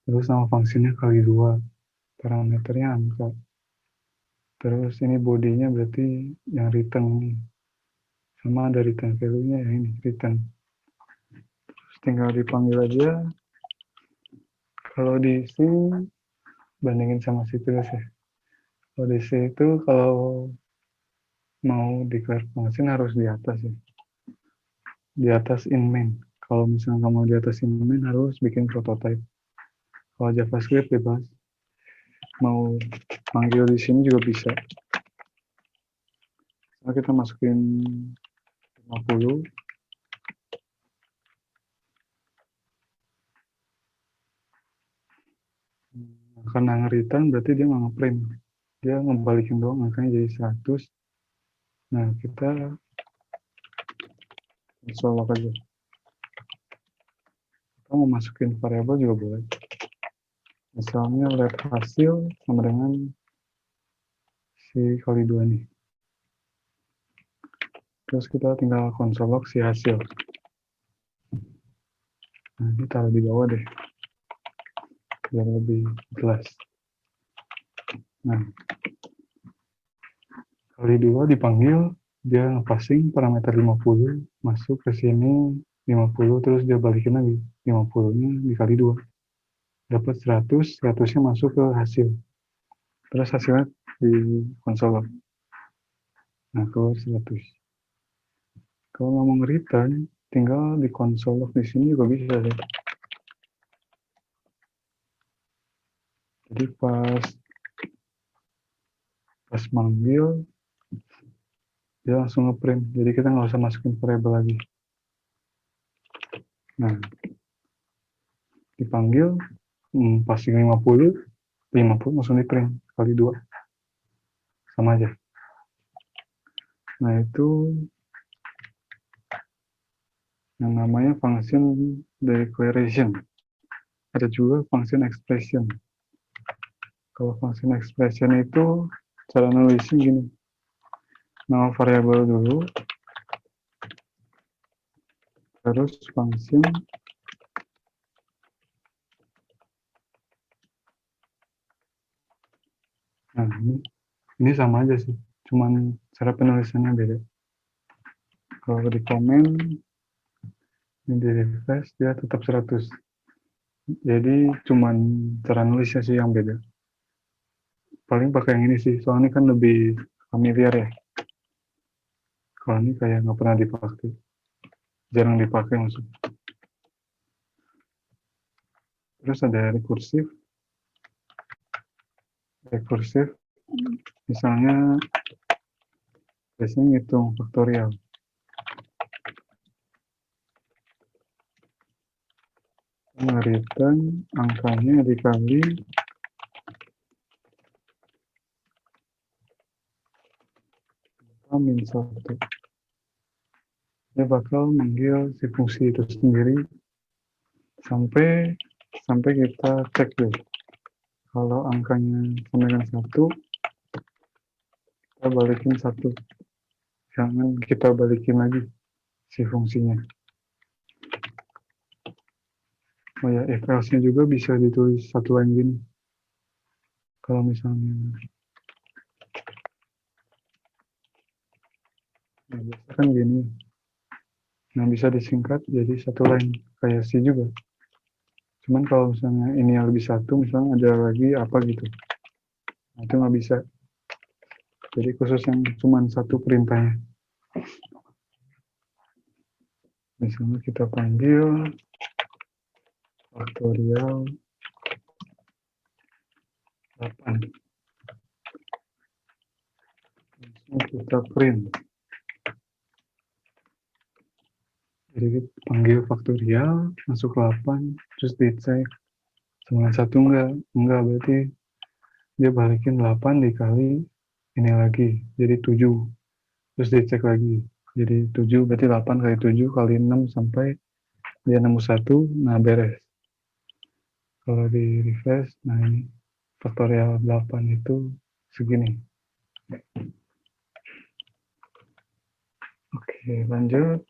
Terus sama fungsinya kali 2. Parameternya angka. Terus ini bodinya berarti yang return ini. Sama ada return value-nya ya ini, return. Terus tinggal dipanggil aja. Kalau di C, bandingin sama C terus ya. Kalau di C itu kalau mau declare function harus di atas ya. Di atas in main. Kalau misalnya kamu di atas in main harus bikin prototype. Kalau JavaScript bebas. Mau panggil di sini juga bisa. Nah, kita masukin 50. Karena nge-return berarti dia nggak nge-print. Dia ngebalikin doang angkanya jadi 100. Nah, kita solok aja. Kita mau masukin variabel juga boleh. Misalnya let hasil sama dengan si kali 2 nih. Terus kita tinggal konsolok si hasil. Nah, ini taruh di bawah deh. Biar lebih jelas. Nah, kali 2 dipanggil, dia nge-passing parameter 50, masuk ke sini 50, terus dia balikin lagi. 50-nya dikali 2. Dapat 100, 100-nya masuk ke hasil. Terus hasilnya di konsol. Nah, keluar 100. Kalau ngomong return, tinggal di konsol di sini juga bisa deh. Jadi pas manggil, dia langsung ngeprint. Jadi kita nggak usah masukin variable lagi. Nah, dipanggil, passing 50 langsung di print kali 2. Sama aja. Nah, itu yang namanya function declaration. Ada juga function expression. Kalau function expression itu cara nulisnya gini. Nama variabel dulu, terus function, nah ini sama aja sih, cuman cara penulisannya beda. Kalau di komen, ini di refresh, dia tetap 100. Jadi cuman cara nulisnya sih yang beda. Paling pakai yang ini sih, soalnya kan lebih familiar ya. Kalau ini kayak nggak pernah dipakai, jarang dipakai maksud. Terus ada rekursif. Rekursif, misalnya biasanya ngitung faktorial. return angkanya dikali min 1. Dia bakal manggil si fungsi itu sendiri sampai kita cek deh. Kalau angkanya sama dengan 1, kita balikin 1. Jangan kita balikin lagi si fungsinya. Oh ya, if else-nya juga bisa ditulis satu line gini. Kalau misalnya, nah biasa kan gini. Nah bisa disingkat jadi satu line, kayak C juga. Cuman kalau misalnya ini yang lebih satu, misalnya ada lagi apa gitu. Nah, itu nggak bisa. Jadi khusus yang cuma satu perintahnya. Misalnya kita panggil faktorial 8. Langsung kita print. Jadi panggil faktorial, masuk 8, terus dicek. Sama 1 enggak, berarti dia balikin 8 dikali ini lagi, jadi 7. Terus dicek lagi, jadi 7, berarti 8 kali 7 kali 6 sampai dia nemu 1, nah beres. Kalau di refresh, nah ini faktorial 8 itu segini. Oke, lanjut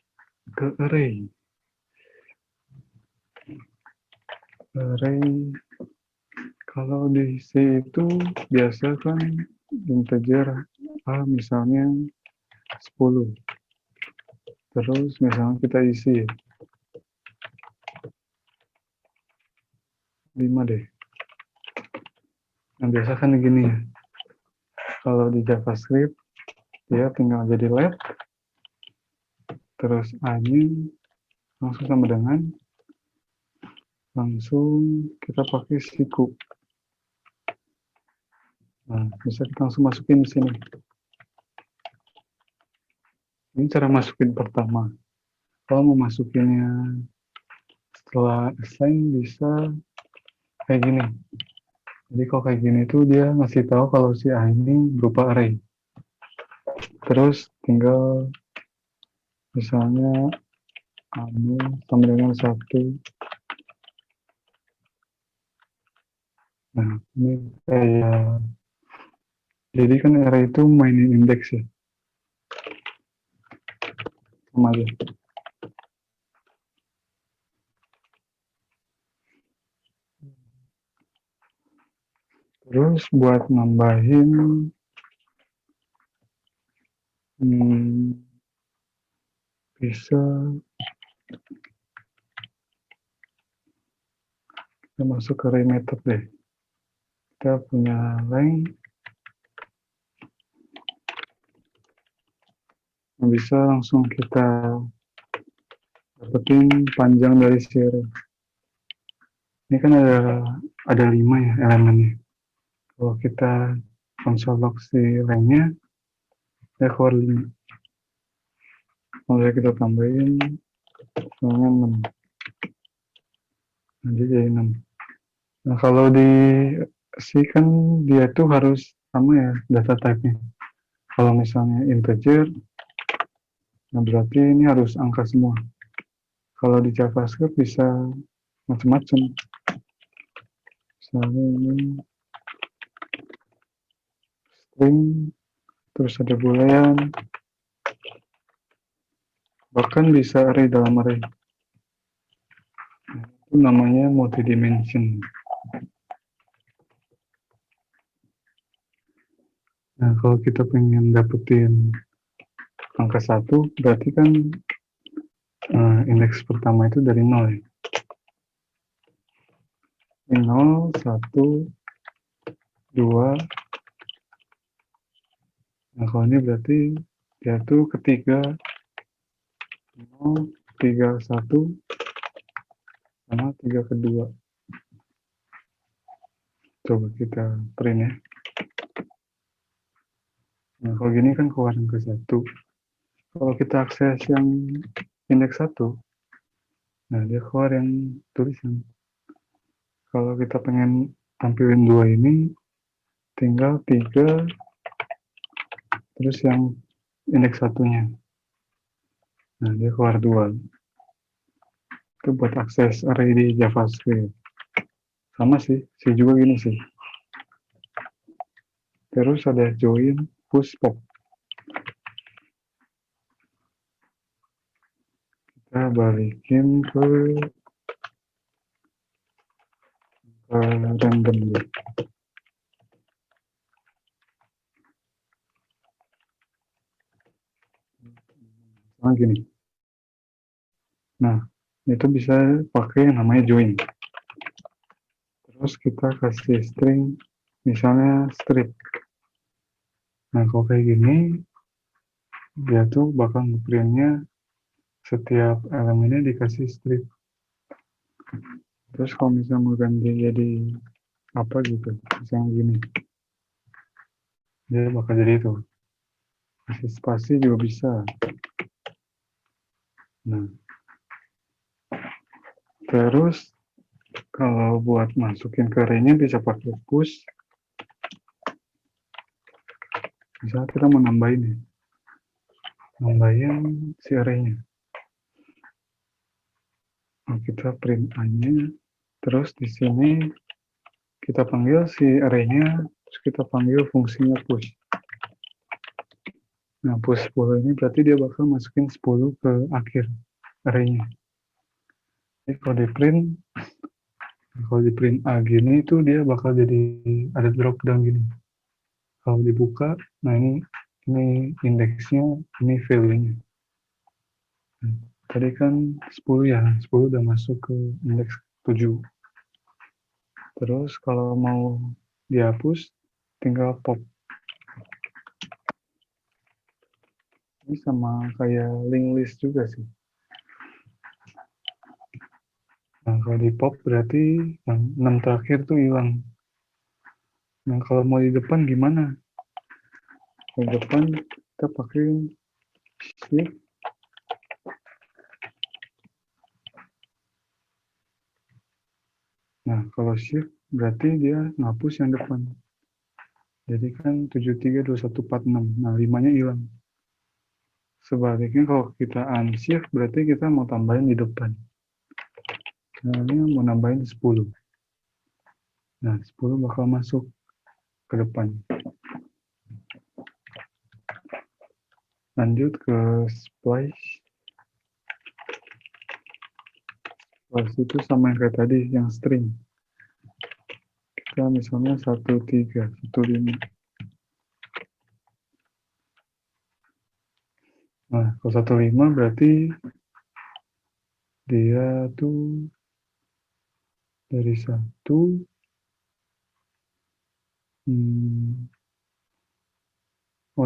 ke array. Array, kalau di C itu biasa kan integer A misalnya 10. Terus misalnya kita isi 5 deh. Nah biasa kan gini ya. Kalau di JavaScript, dia tinggal jadi let, terus A-nya langsung sama dengan, langsung kita pakai siku. Nah, bisa kita langsung masukin di sini. Ini cara masukin pertama. Kalau mau masukinnya setelah assign bisa kayak gini. Jadi kalau kayak gini tuh dia ngasih tahu kalau si A ini berupa array. Terus tinggal misalnya anu sama dengan 1. Nah, ini kayak jadi kan array itu mainin indeks ya. Sama aja. Terus buat nambahin bisa kita masuk ke array method deh. Kita punya length, bisa langsung kita dapetin panjang dari si array. Ini kan ada 5 ya elemennya. Kalau kita konsol log si length-nya, ya keluar 5. Kalau kita tambahin, misalnya 6. Nanti jadi 6. Nah, kalau di C kan dia tuh harus sama ya data type-nya. Kalau misalnya integer, nah berarti ini harus angka semua. Kalau di JavaScript bisa macam-macam. Misalnya ini string, terus ada boolean, bahkan bisa array dalam array. Nah, itu namanya multidimension. Nah, kalau kita pengen dapetin angka 1, berarti kan indeks pertama itu dari 0 ya. 0, 1, 2. Nah, kalau ini berarti dia tuh ketiga 0, 3, 1, sama 3 kedua. Coba kita print ya. Nah, kalau gini kan keluar angka 1. Kalau kita akses yang indeks 1, nah dia keluar yang tulisan. Kalau kita pengen tampilin 2 ini, tinggal 3, terus yang indeks 1-nya. Nah, dia keluar 2. Itu buat akses array di JavaScript. Sama sih juga gini sih. Terus ada join, push, pop. Kita balikin ke random dulu. Nah, gini. Nah, itu bisa pakai yang namanya join. Terus kita kasih string, misalnya strip. Nah, kalau kayak gini, dia tuh bakal ngeprintnya setiap elemennya dikasih strip. Terus kalau misalnya mau ganti jadi apa gitu, misalnya gini, dia bakal jadi itu. Kasih spasi juga bisa. Nah, terus kalau buat masukin ke array-nya bisa pakai push. Misalnya kita mau nambahin si array-nya. Nah, kita print A-nya, terus di sini kita panggil si array-nya, terus kita panggil fungsinya push. Nah, push 10 ini berarti dia bakal masukin 10 ke akhir array-nya. Jadi kalau di print A gini itu dia bakal jadi ada drop down gini. Kalau dibuka, nah ini indeksnya, ini value-nya. Nah, tadi kan 10 ya, 10 udah masuk ke indeks 7. Terus kalau mau dihapus, tinggal pop. Ini sama kayak link list juga sih. Nah, kalau di pop berarti yang 6 terakhir tuh hilang. Nah, kalau mau di depan gimana? Di depan kita pakai shift. Nah, kalau shift berarti dia ngapus yang depan. Jadi kan 732146. Nah, 5-nya hilang. Sebaliknya kalau kita unshift berarti kita mau tambahin di depan. Nah, ini mau nambahin 10. Nah, 10 bakal masuk ke depan. Lanjut ke splice. Splice itu sama yang kayak tadi, yang string. Kita misalnya 13, 15. Nah, kalau 15 berarti dia tuh dari 1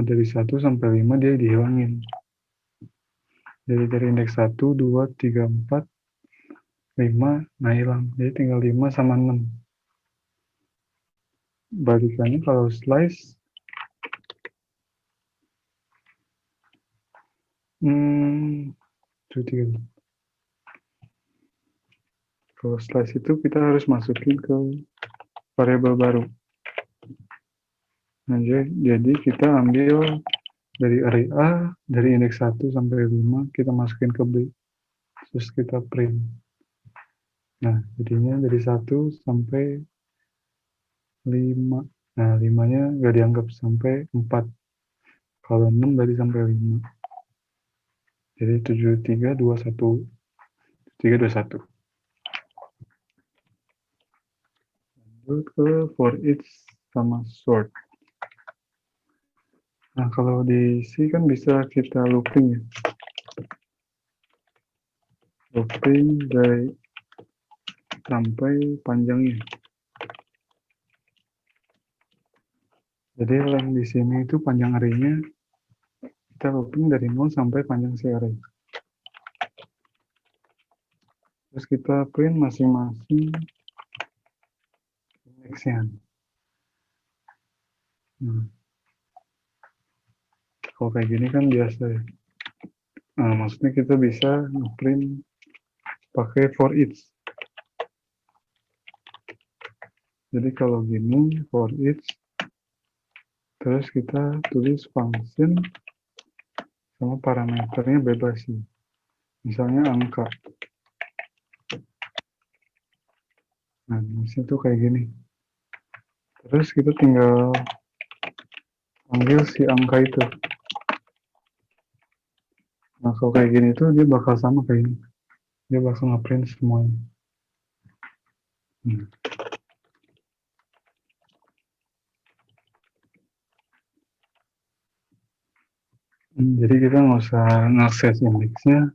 dari 1 sampai 5 dia dihilangin. Jadi dari indeks 1, 2, 3, 4, 5, nah hilang. Jadi tinggal 5 sama 6. Balikannya kalau slice, kalau slice itu kita harus masukin ke variabel baru. Nah, jadi kita ambil dari array A, dari indeks 1 sampai 5, kita masukin ke B. Terus kita print. Nah, jadinya dari 1 sampai 5. Nah, 5-nya nggak dianggap sampai 4. Kalau 6 berarti sampai 5. Jadi 7321. 7321. Lanjut ke for each sama sort. Nah, kalau di C kan bisa kita looping ya. Looping dari sampai panjangnya. Jadi yang di sini itu panjang array-nya kita looping dari 0 sampai panjang si array. Terus kita print masing-masing indeksnya. Nah, kalau kayak gini kan biasa ya. Nah, maksudnya kita bisa nge-print pakai for each. Jadi kalau gini, for each, terus kita tulis function sama parameternya bebas sih. Misalnya angka. Nah, misalnya tuh kayak gini. Terus kita tinggal panggil si angka itu. Nah, kalau kayak gini tuh dia bakal sama kayak ini. Dia bakal nge-print semuanya. Hmm. Jadi kita nggak usah ngakses indeksnya,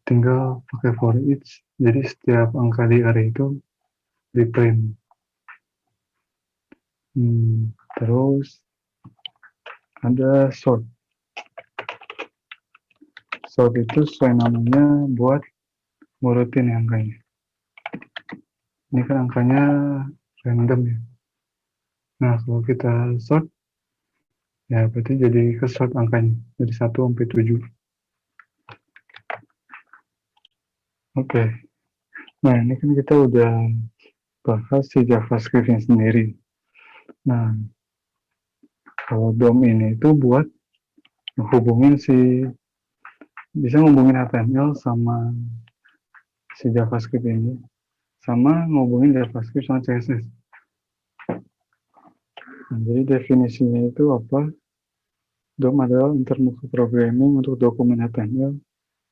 tinggal pakai for each. Jadi setiap angka di array itu di print. Terus ada sort. Sort itu sesuai namanya buat ngurutin ya angkanya. Ini kan angkanya random ya. Nah, kalau kita sort, ya berarti jadi ke sort angkanya. Dari 1 sampai 7. Oke. Nah, ini kan kita udah bahas si JavaScript-nya sendiri. Nah, kalau DOM ini itu buat hubungin bisa ngubungin HTML sama si JavaScript ini, sama ngubungin JavaScript sama CSS. Nah, jadi definisinya itu apa? DOM adalah intermediate programming untuk dokumen HTML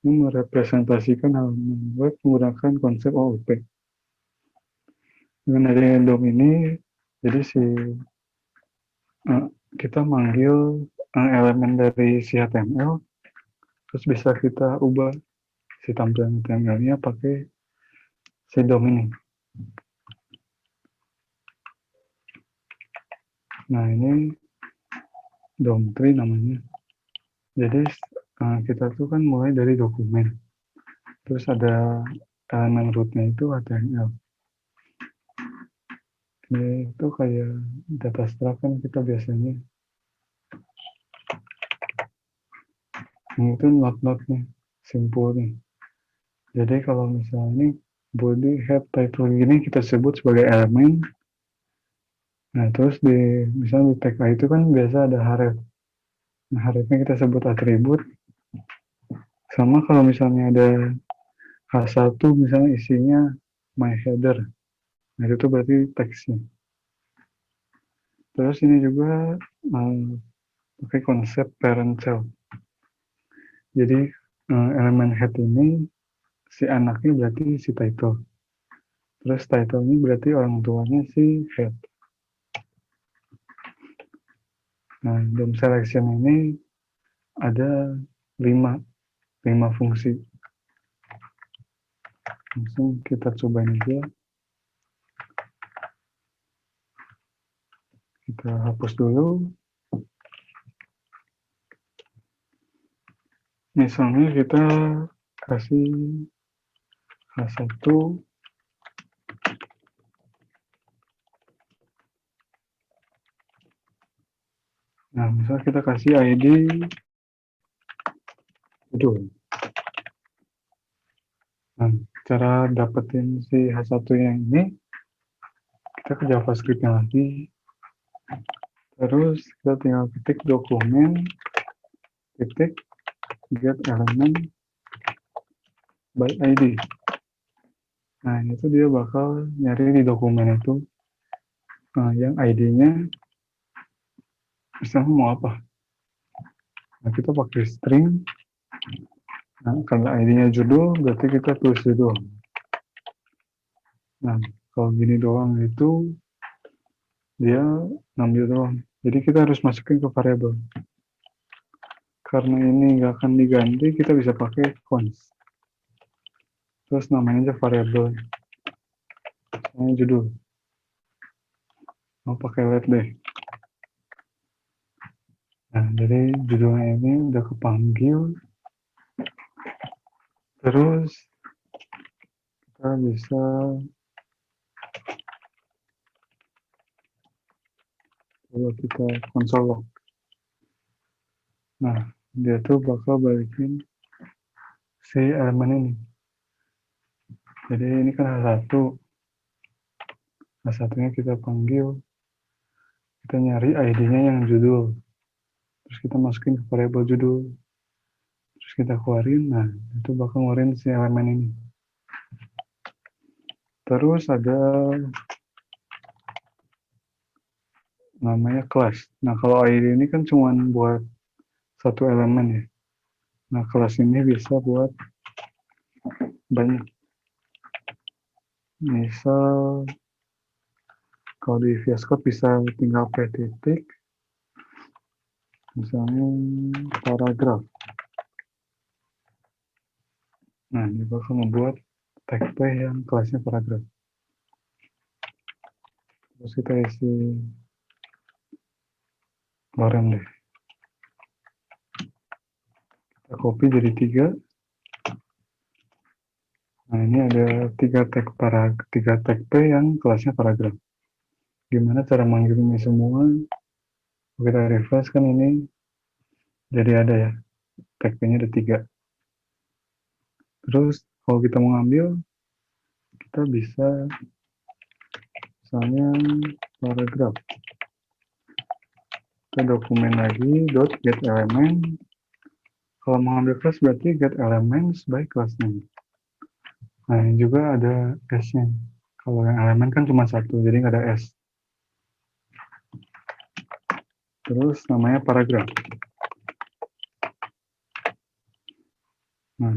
yang merepresentasikan halaman web menggunakan konsep OOP. Dengan adanya DOM ini, jadi kita manggil elemen dari si HTML, terus bisa kita ubah si tampilan HTML-nya pakai si DOM ini. Nah, ini DOM tree namanya. Jadi kita tuh kan mulai dari dokumen. Terus ada elemen root-nya itu HTML. Ini itu kayak data struct kan kita biasanya. Ini itu not-notnya, simpul nih. Jadi kalau misalnya ini body, head, title gini kita sebut sebagai elemen. Nah, terus misalnya di tag A itu kan biasa ada href. Nah, hrefnya kita sebut atribut. Sama kalau misalnya ada H1 misalnya isinya my header. Nah, itu berarti teksnya. Terus ini juga pakai konsep parent child. Jadi elemen head ini si anaknya berarti si title. Terus title ini berarti orang tuanya si head. Nah, DOM selection ini ada 5 fungsi. Langsung kita cobain aja. Kita hapus dulu. Misalnya kita kasih H1. Nah, misal kita kasih ID judul. Nah, cara dapetin si H1 yang ini, kita ke JavaScript-nya lagi. Terus kita tinggal ketik dokumen, titik, get element by ID. Nah, itu dia bakal nyari di dokumen itu yang ID-nya misalnya mau apa. Nah, kita pakai string. Nah, karena ID-nya judul, berarti kita tulis judul. Nah, kalau gini doang itu dia ngambil doang. Jadi kita harus masukin ke variabel. Karena ini nggak akan diganti, kita bisa pakai const. Terus namanya aja variabel. Namanya judul. Mau pakai let deh. Nah, jadi judulnya ini udah kepanggil. Terus kita bisa coba kita console log. Nah, dia tuh bakal balikin si elemen ini. Jadi ini kan satu. Nah, satunya kita panggil, kita nyari ID-nya yang judul. Terus kita masukin ke variabel judul. Terus kita keluarin, nah itu bakal ngeluarin si elemen ini. Terus ada namanya kelas. Nah, kalau ID ini kan cuma buat satu elemen ya. Nah, kelas ini bisa buat banyak. Misal, kalau di VS Code bisa tinggal p titik, misalnya paragraf. Nah, ini bakal membuat tag P yang kelasnya paragraf. Terus kita isi lorem deh. Kita copy jadi 3. Nah, ini ada 3 tag P yang kelasnya paragraf. Gimana cara manggilnya semua? Kita refresh kan ini jadi ada ya. Tag P-nya ada 3. Terus kalau kita mau ngambil, kita bisa misalnya paragraf. Kita dokumen lagi .get element. Kalau mau ngambil kelas berarti get elements by class name. Nah, ini juga ada S-nya. Kalau yang elemen kan cuma satu, jadi nggak ada S. Terus namanya paragraf. Nah,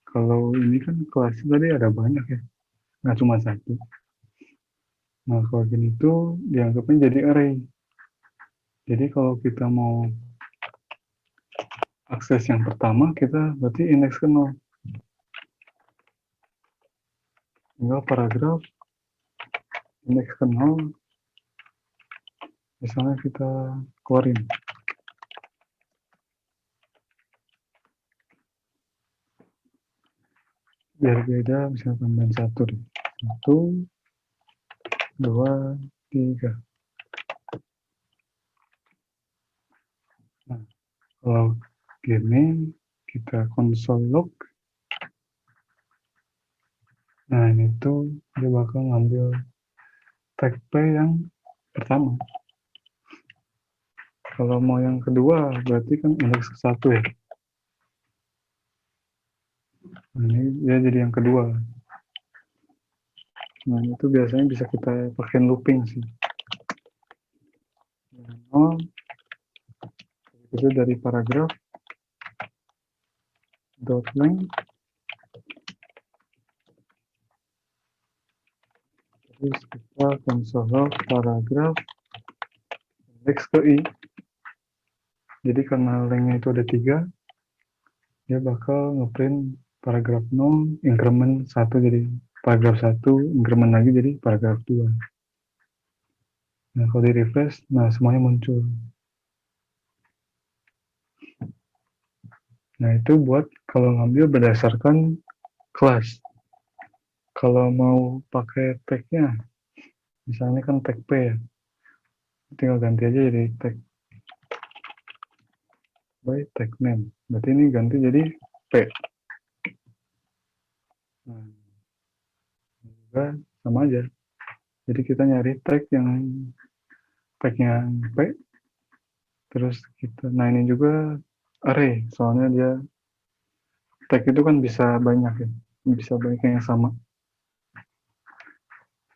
kalau ini kan kelasnya tadi ada banyak ya, nggak cuma satu. Nah, kalau gini tuh dianggapnya jadi array. Jadi kalau kita mau akses yang pertama, kita berarti indeks ke 0. Tinggal paragraf, indeks ke 0, misalnya kita keluarin. Biar beda, misalnya tambahin 1 deh. 1, 2, 3. Nah, kalau gini, kita console log. Nah, ini tuh dia bakal ngambil tag P yang pertama. Kalau mau yang kedua, berarti kan indeks ke 1 ya. Nah, ini dia jadi yang kedua. Nah, itu biasanya bisa kita pakai looping sih. Oh, itu dari paragraf dot length, terus kita console log paragraf indeks ke I. Jadi karena lengthnya itu ada 3, dia bakal ngeprint paragraf 0, increment 1 jadi paragraf 1, increment lagi jadi paragraf 2. Nah, kalau di refresh, nah semuanya muncul. Nah, itu buat kalau ngambil berdasarkan kelas. Kalau mau pakai tag-nya, misalnya kan tag P ya, tinggal ganti aja jadi tag by tag name. Berarti ini ganti jadi P. Nah, juga sama aja. Jadi kita nyari tag yang tagnya P, terus kita, nah ini juga array, soalnya dia tag itu kan bisa banyak ya, bisa banyak yang sama.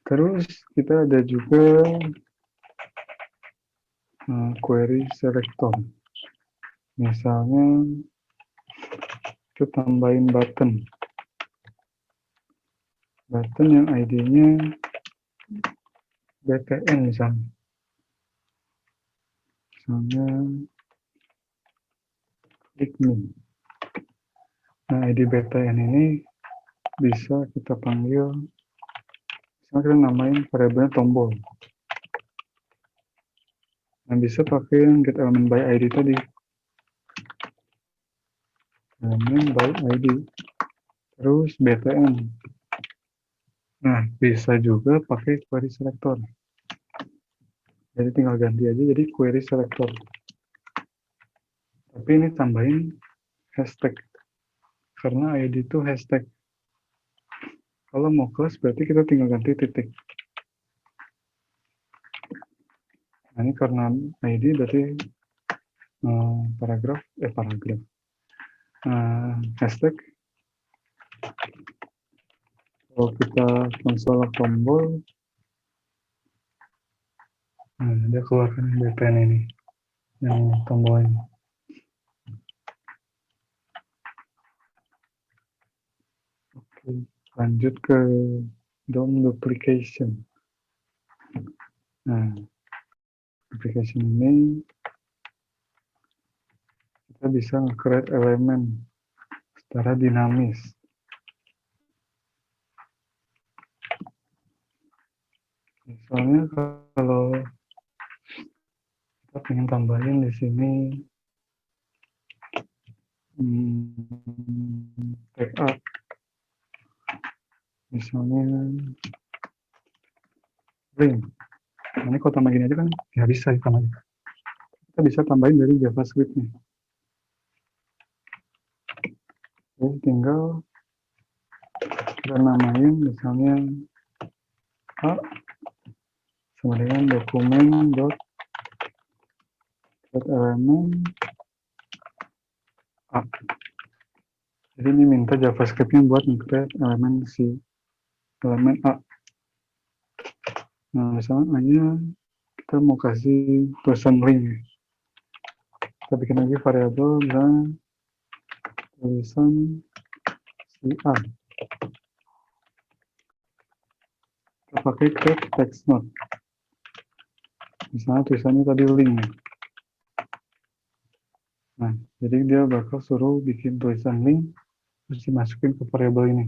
Terus kita ada juga query selector. Misalnya kita tambahin button yang ID-nya BTN misalnya klik me. Nah, ID BTN ini bisa kita panggil, misalnya kita namain variabelnya tombol. Nah, bisa pakai yang get element by ID tadi. Element by ID. Terus BTN. Nah, bisa juga pakai query selector. Jadi tinggal ganti aja jadi query selector. Tapi ini tambahin hashtag. Karena ID itu hashtag. Kalau mau kelas berarti kita tinggal ganti titik. Nah, ini karena ID berarti paragraf, hashtag. Kalau kita konsol tombol, nah, dia keluarkan BPN ini, yang tombol ini. Oke, lanjut ke DOM duplication. Nah, application ini kita bisa nge-create elemen secara dinamis. Misalnya kalau kita ingin tambahin di sini tag up, misalnya link. Nah, ini kalau tambah gini aja kan nggak bisa tambahnya. Kita bisa tambahin dari JavaScript-nya. Jadi tinggal kita namain misalnya A sama dengan dokumen dot element A. Jadi ini minta JavaScript-nya buat nge-create elemen elemen A. Nah, misalnya hanya kita mau kasih tulisan link. Kita bikin lagi variabel dan tulisan si A. Kita pakai create text node. Misalnya tulisannya tadi link. Nah, jadi dia bakal suruh bikin tulisan link terus dimasukin ke variabel ini.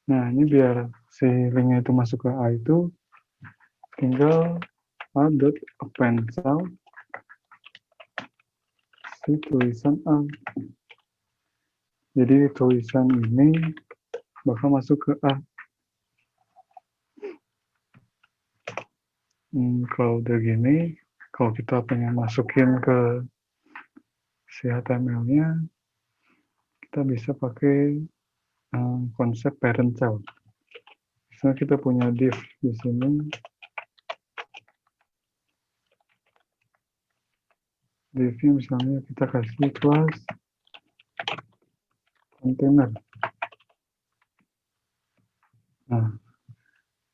Nah, ini biar si linknya itu masuk ke A itu tinggal a.append si tulisan A. Jadi tulisan ini bakal masuk ke A. Kalau udah gini, kalau kita pengen masukin ke si HTML-nya, kita bisa pakai konsep parent child. Misalnya kita punya div di sini, div-nya misalnya kita kasih kelas container. Nah,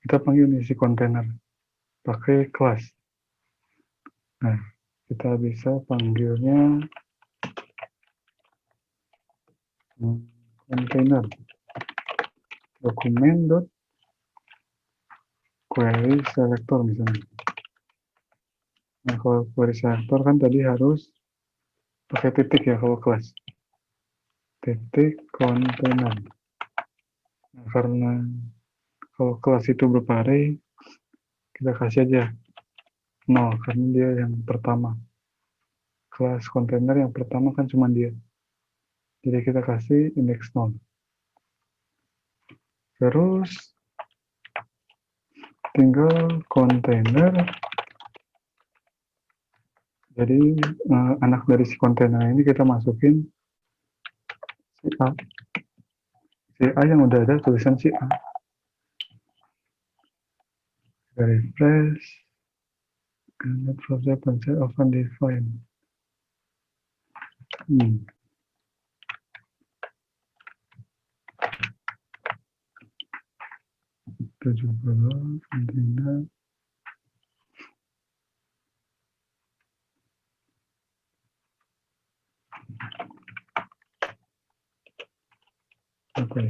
kita panggil isi container pakai kelas. Nah, kita bisa panggilnya container dokumen dot query selector misalnya. Nah, kalau query selector kan tadi harus pakai titik ya kalau kelas. Titik container. Nah, karena kalau kelas itu berupa array, kita kasih aja 0 karena dia yang pertama. Kelas container yang pertama kan cuma dia. Jadi kita kasih index 0. Terus tinggal container. Jadi anak dari si container ini kita masukin si A. Si A yang udah ada tulisan si A. Refresh. Not project pencet of undefined. 70 container. Oke.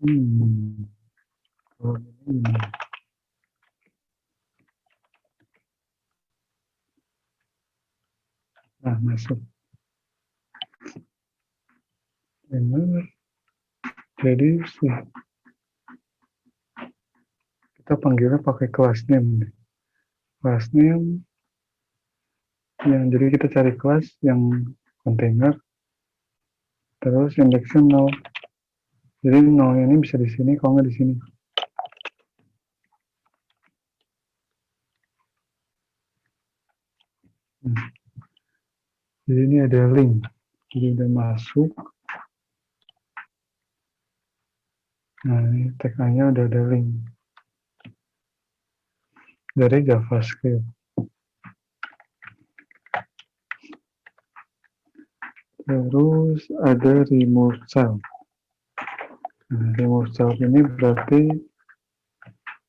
Kalau ini nah masuk. Benar. Jadi kita panggilnya pakai class name. Class name yang jadi kita cari kelas yang container. Terus indexnya 0. Jadi 0 ini bisa di sini, kalau nggak di sini. Jadi ini ada link. Jadi udah masuk. Nah, ini tag-nya udah ada link dari JavaScript. Terus ada remove child. Nah, remove child ini berarti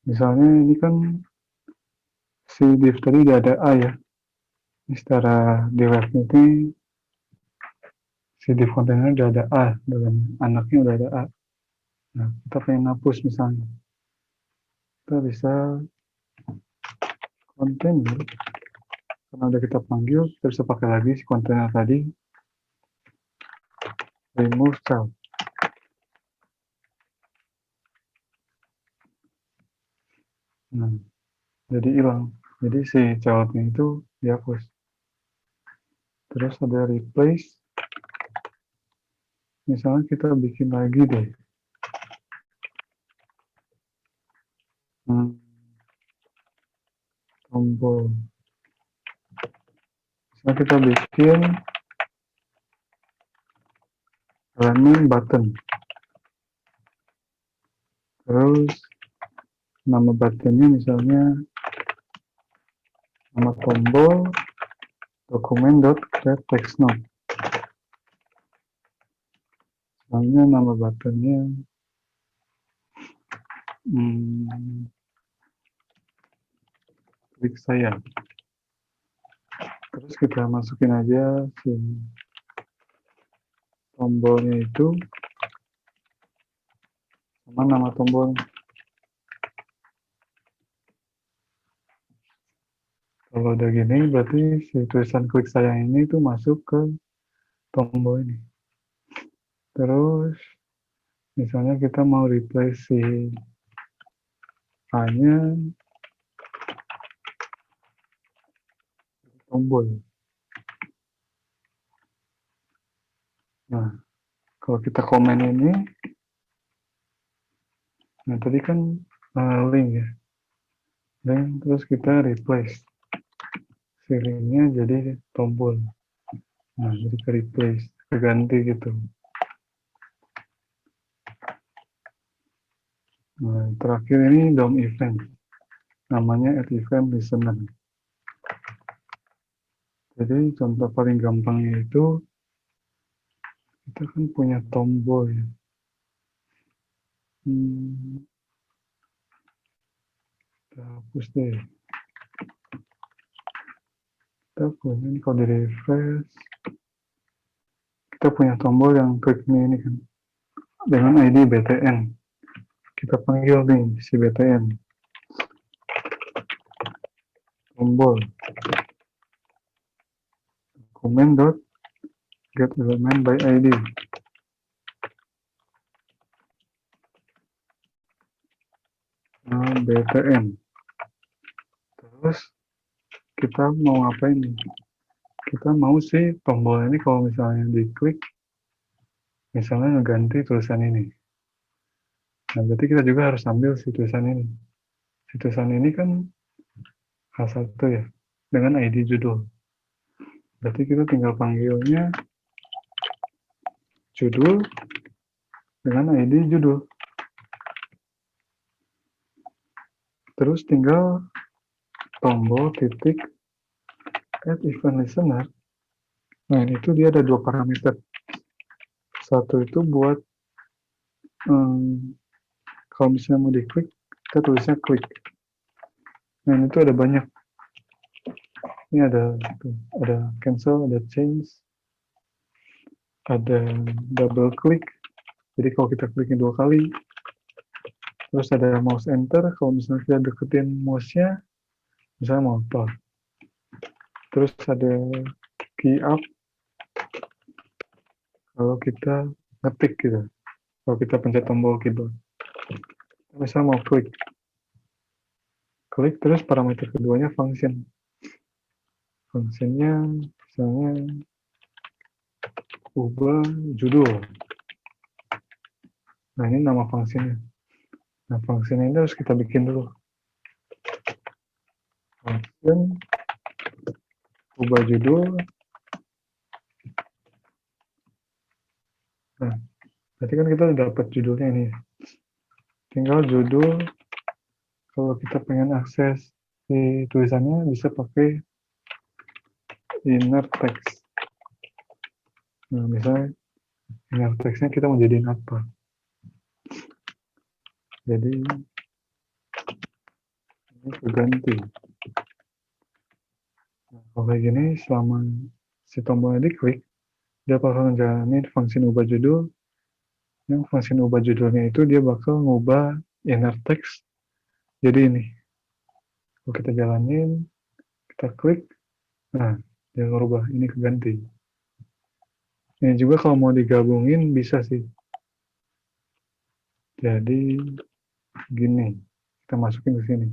misalnya ini kan si div tadi udah ada A ya. Ini secara di web ini si div kontainer udah ada A, dalam anaknya udah ada A. Nah, kita pengen hapus misalnya. Kita bisa kontainer. Karena udah kita panggil, kita bisa pakai lagi si kontainer tadi. Remove child. Nah, jadi hilang. Jadi si childnya itu dihapus. Terus ada replace. Misalnya kita bikin lagi deh. Tombol. Misalnya kita bikin running button. Terus nama buttonnya misalnya nama tombol dokumen.create text node. Misalnya nama buttonnya klik saya. Terus kita masukin aja si tombolnya itu sama nama tombol. Kalau udah gini berarti si tulisan klik saya ini tuh masuk ke tombol ini. Terus misalnya kita mau replace si A-nya tombol. Nah, kalau kita komen ini, nah tadi kan link ya. Dan terus kita replace. Si linknya jadi tombol. Nah, jadi ke replace, keganti gitu. Nah, terakhir ini DOM event. Namanya add event listener. Jadi contoh paling gampangnya itu kita kan punya tombol ya. Kita hapus deh. Kita punya ini kalau di refresh, kita punya tombol yang klik ini kan dengan ID btn. Kita panggil nih si btn. Tombol dokumen.get element by ID. btn. Terus kita mau ngapain nih? Kita mau si tombol ini kalau misalnya diklik, misalnya ngeganti tulisan ini. Nah, berarti kita juga harus ambil si tulisan ini. Si tulisan ini kan H1 ya, dengan ID judul. Berarti kita tinggal panggilnya judul dengan ID judul. Terus tinggal tombol titik add event listener. Nah, ini tuh dia ada dua parameter. Satu itu buat kalau misalnya mau diklik, kita tulisnya klik. Nah, ini tuh ada banyak. Ini ada cancel, ada change, ada double click. Jadi kalau kita kliknya 2 kali, terus ada mouse enter. Kalau misalnya kita deketin mouse-nya, misalnya motor. Terus ada key up. Kalau kita ngetik gitu. Kalau kita pencet tombol keyboard. Misalnya mau klik. Klik terus parameter keduanya function. Fungsinya misalnya ubah judul. Nah, ini nama fungsinya. Nah, fungsinya ini harus kita bikin dulu. Function ubah judul Berarti kan kita udah dapat judulnya ini. Tinggal judul, kalau kita pengen akses di tulisannya bisa pakai inner text. Nah, misalnya inner text-nya kita mau jadiin apa. Jadi ini keganti. Nah, kalau kayak gini, selama si tombolnya diklik, dia bakal ngejalanin fungsi ubah judul. Yang fungsi ubah judulnya itu dia bakal ngubah inner text jadi ini. Kalau kita jalanin, kita klik, nah dia ngerubah, ini keganti. Ini juga kalau mau digabungin bisa sih. Jadi gini, kita masukin ke sini.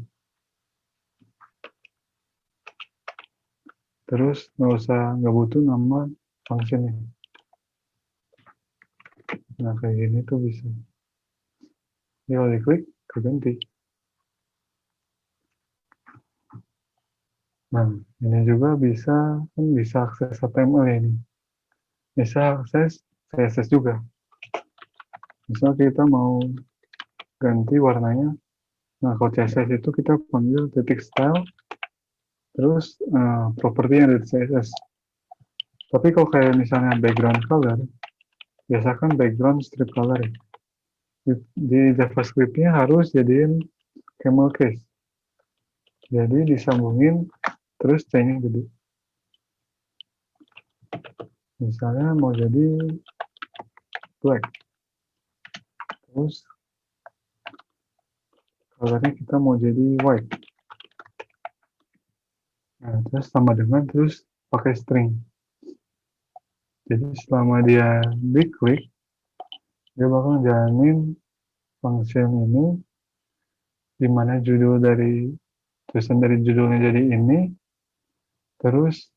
Terus nggak butuh nama functionnya. Nah kayak gini tuh bisa. Jadi kalau diklik, keganti. Nah ini juga bisa, kan bisa akses HTML ya ini. Bisa akses CSS juga. Misal kita mau ganti warnanya. Nah kalau CSS itu kita panggil titik style, terus properti yang dari CSS. Tapi kalau kayak misalnya background color, biasakan background strip color ya. Di JavaScript-nya harus jadiin camel case. Jadi disambungin terus C-nya gede. Misalnya mau jadi black. Terus colornya kita mau jadi white. Nah, terus sama dengan terus pakai string. Jadi selama dia diklik, dia bakal jalanin function ini di mana judul dari tulisan dari judulnya jadi ini, terus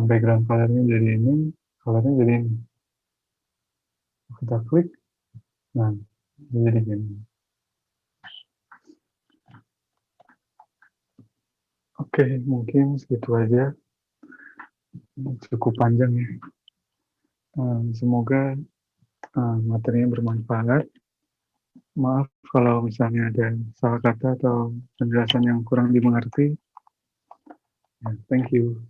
background colornya jadi ini, colornya jadi ini. Kita klik, nah jadi gini. Oke, mungkin segitu aja. Cukup panjang ya. Semoga materinya bermanfaat. Maaf kalau misalnya ada salah kata atau penjelasan yang kurang dimengerti. Thank you.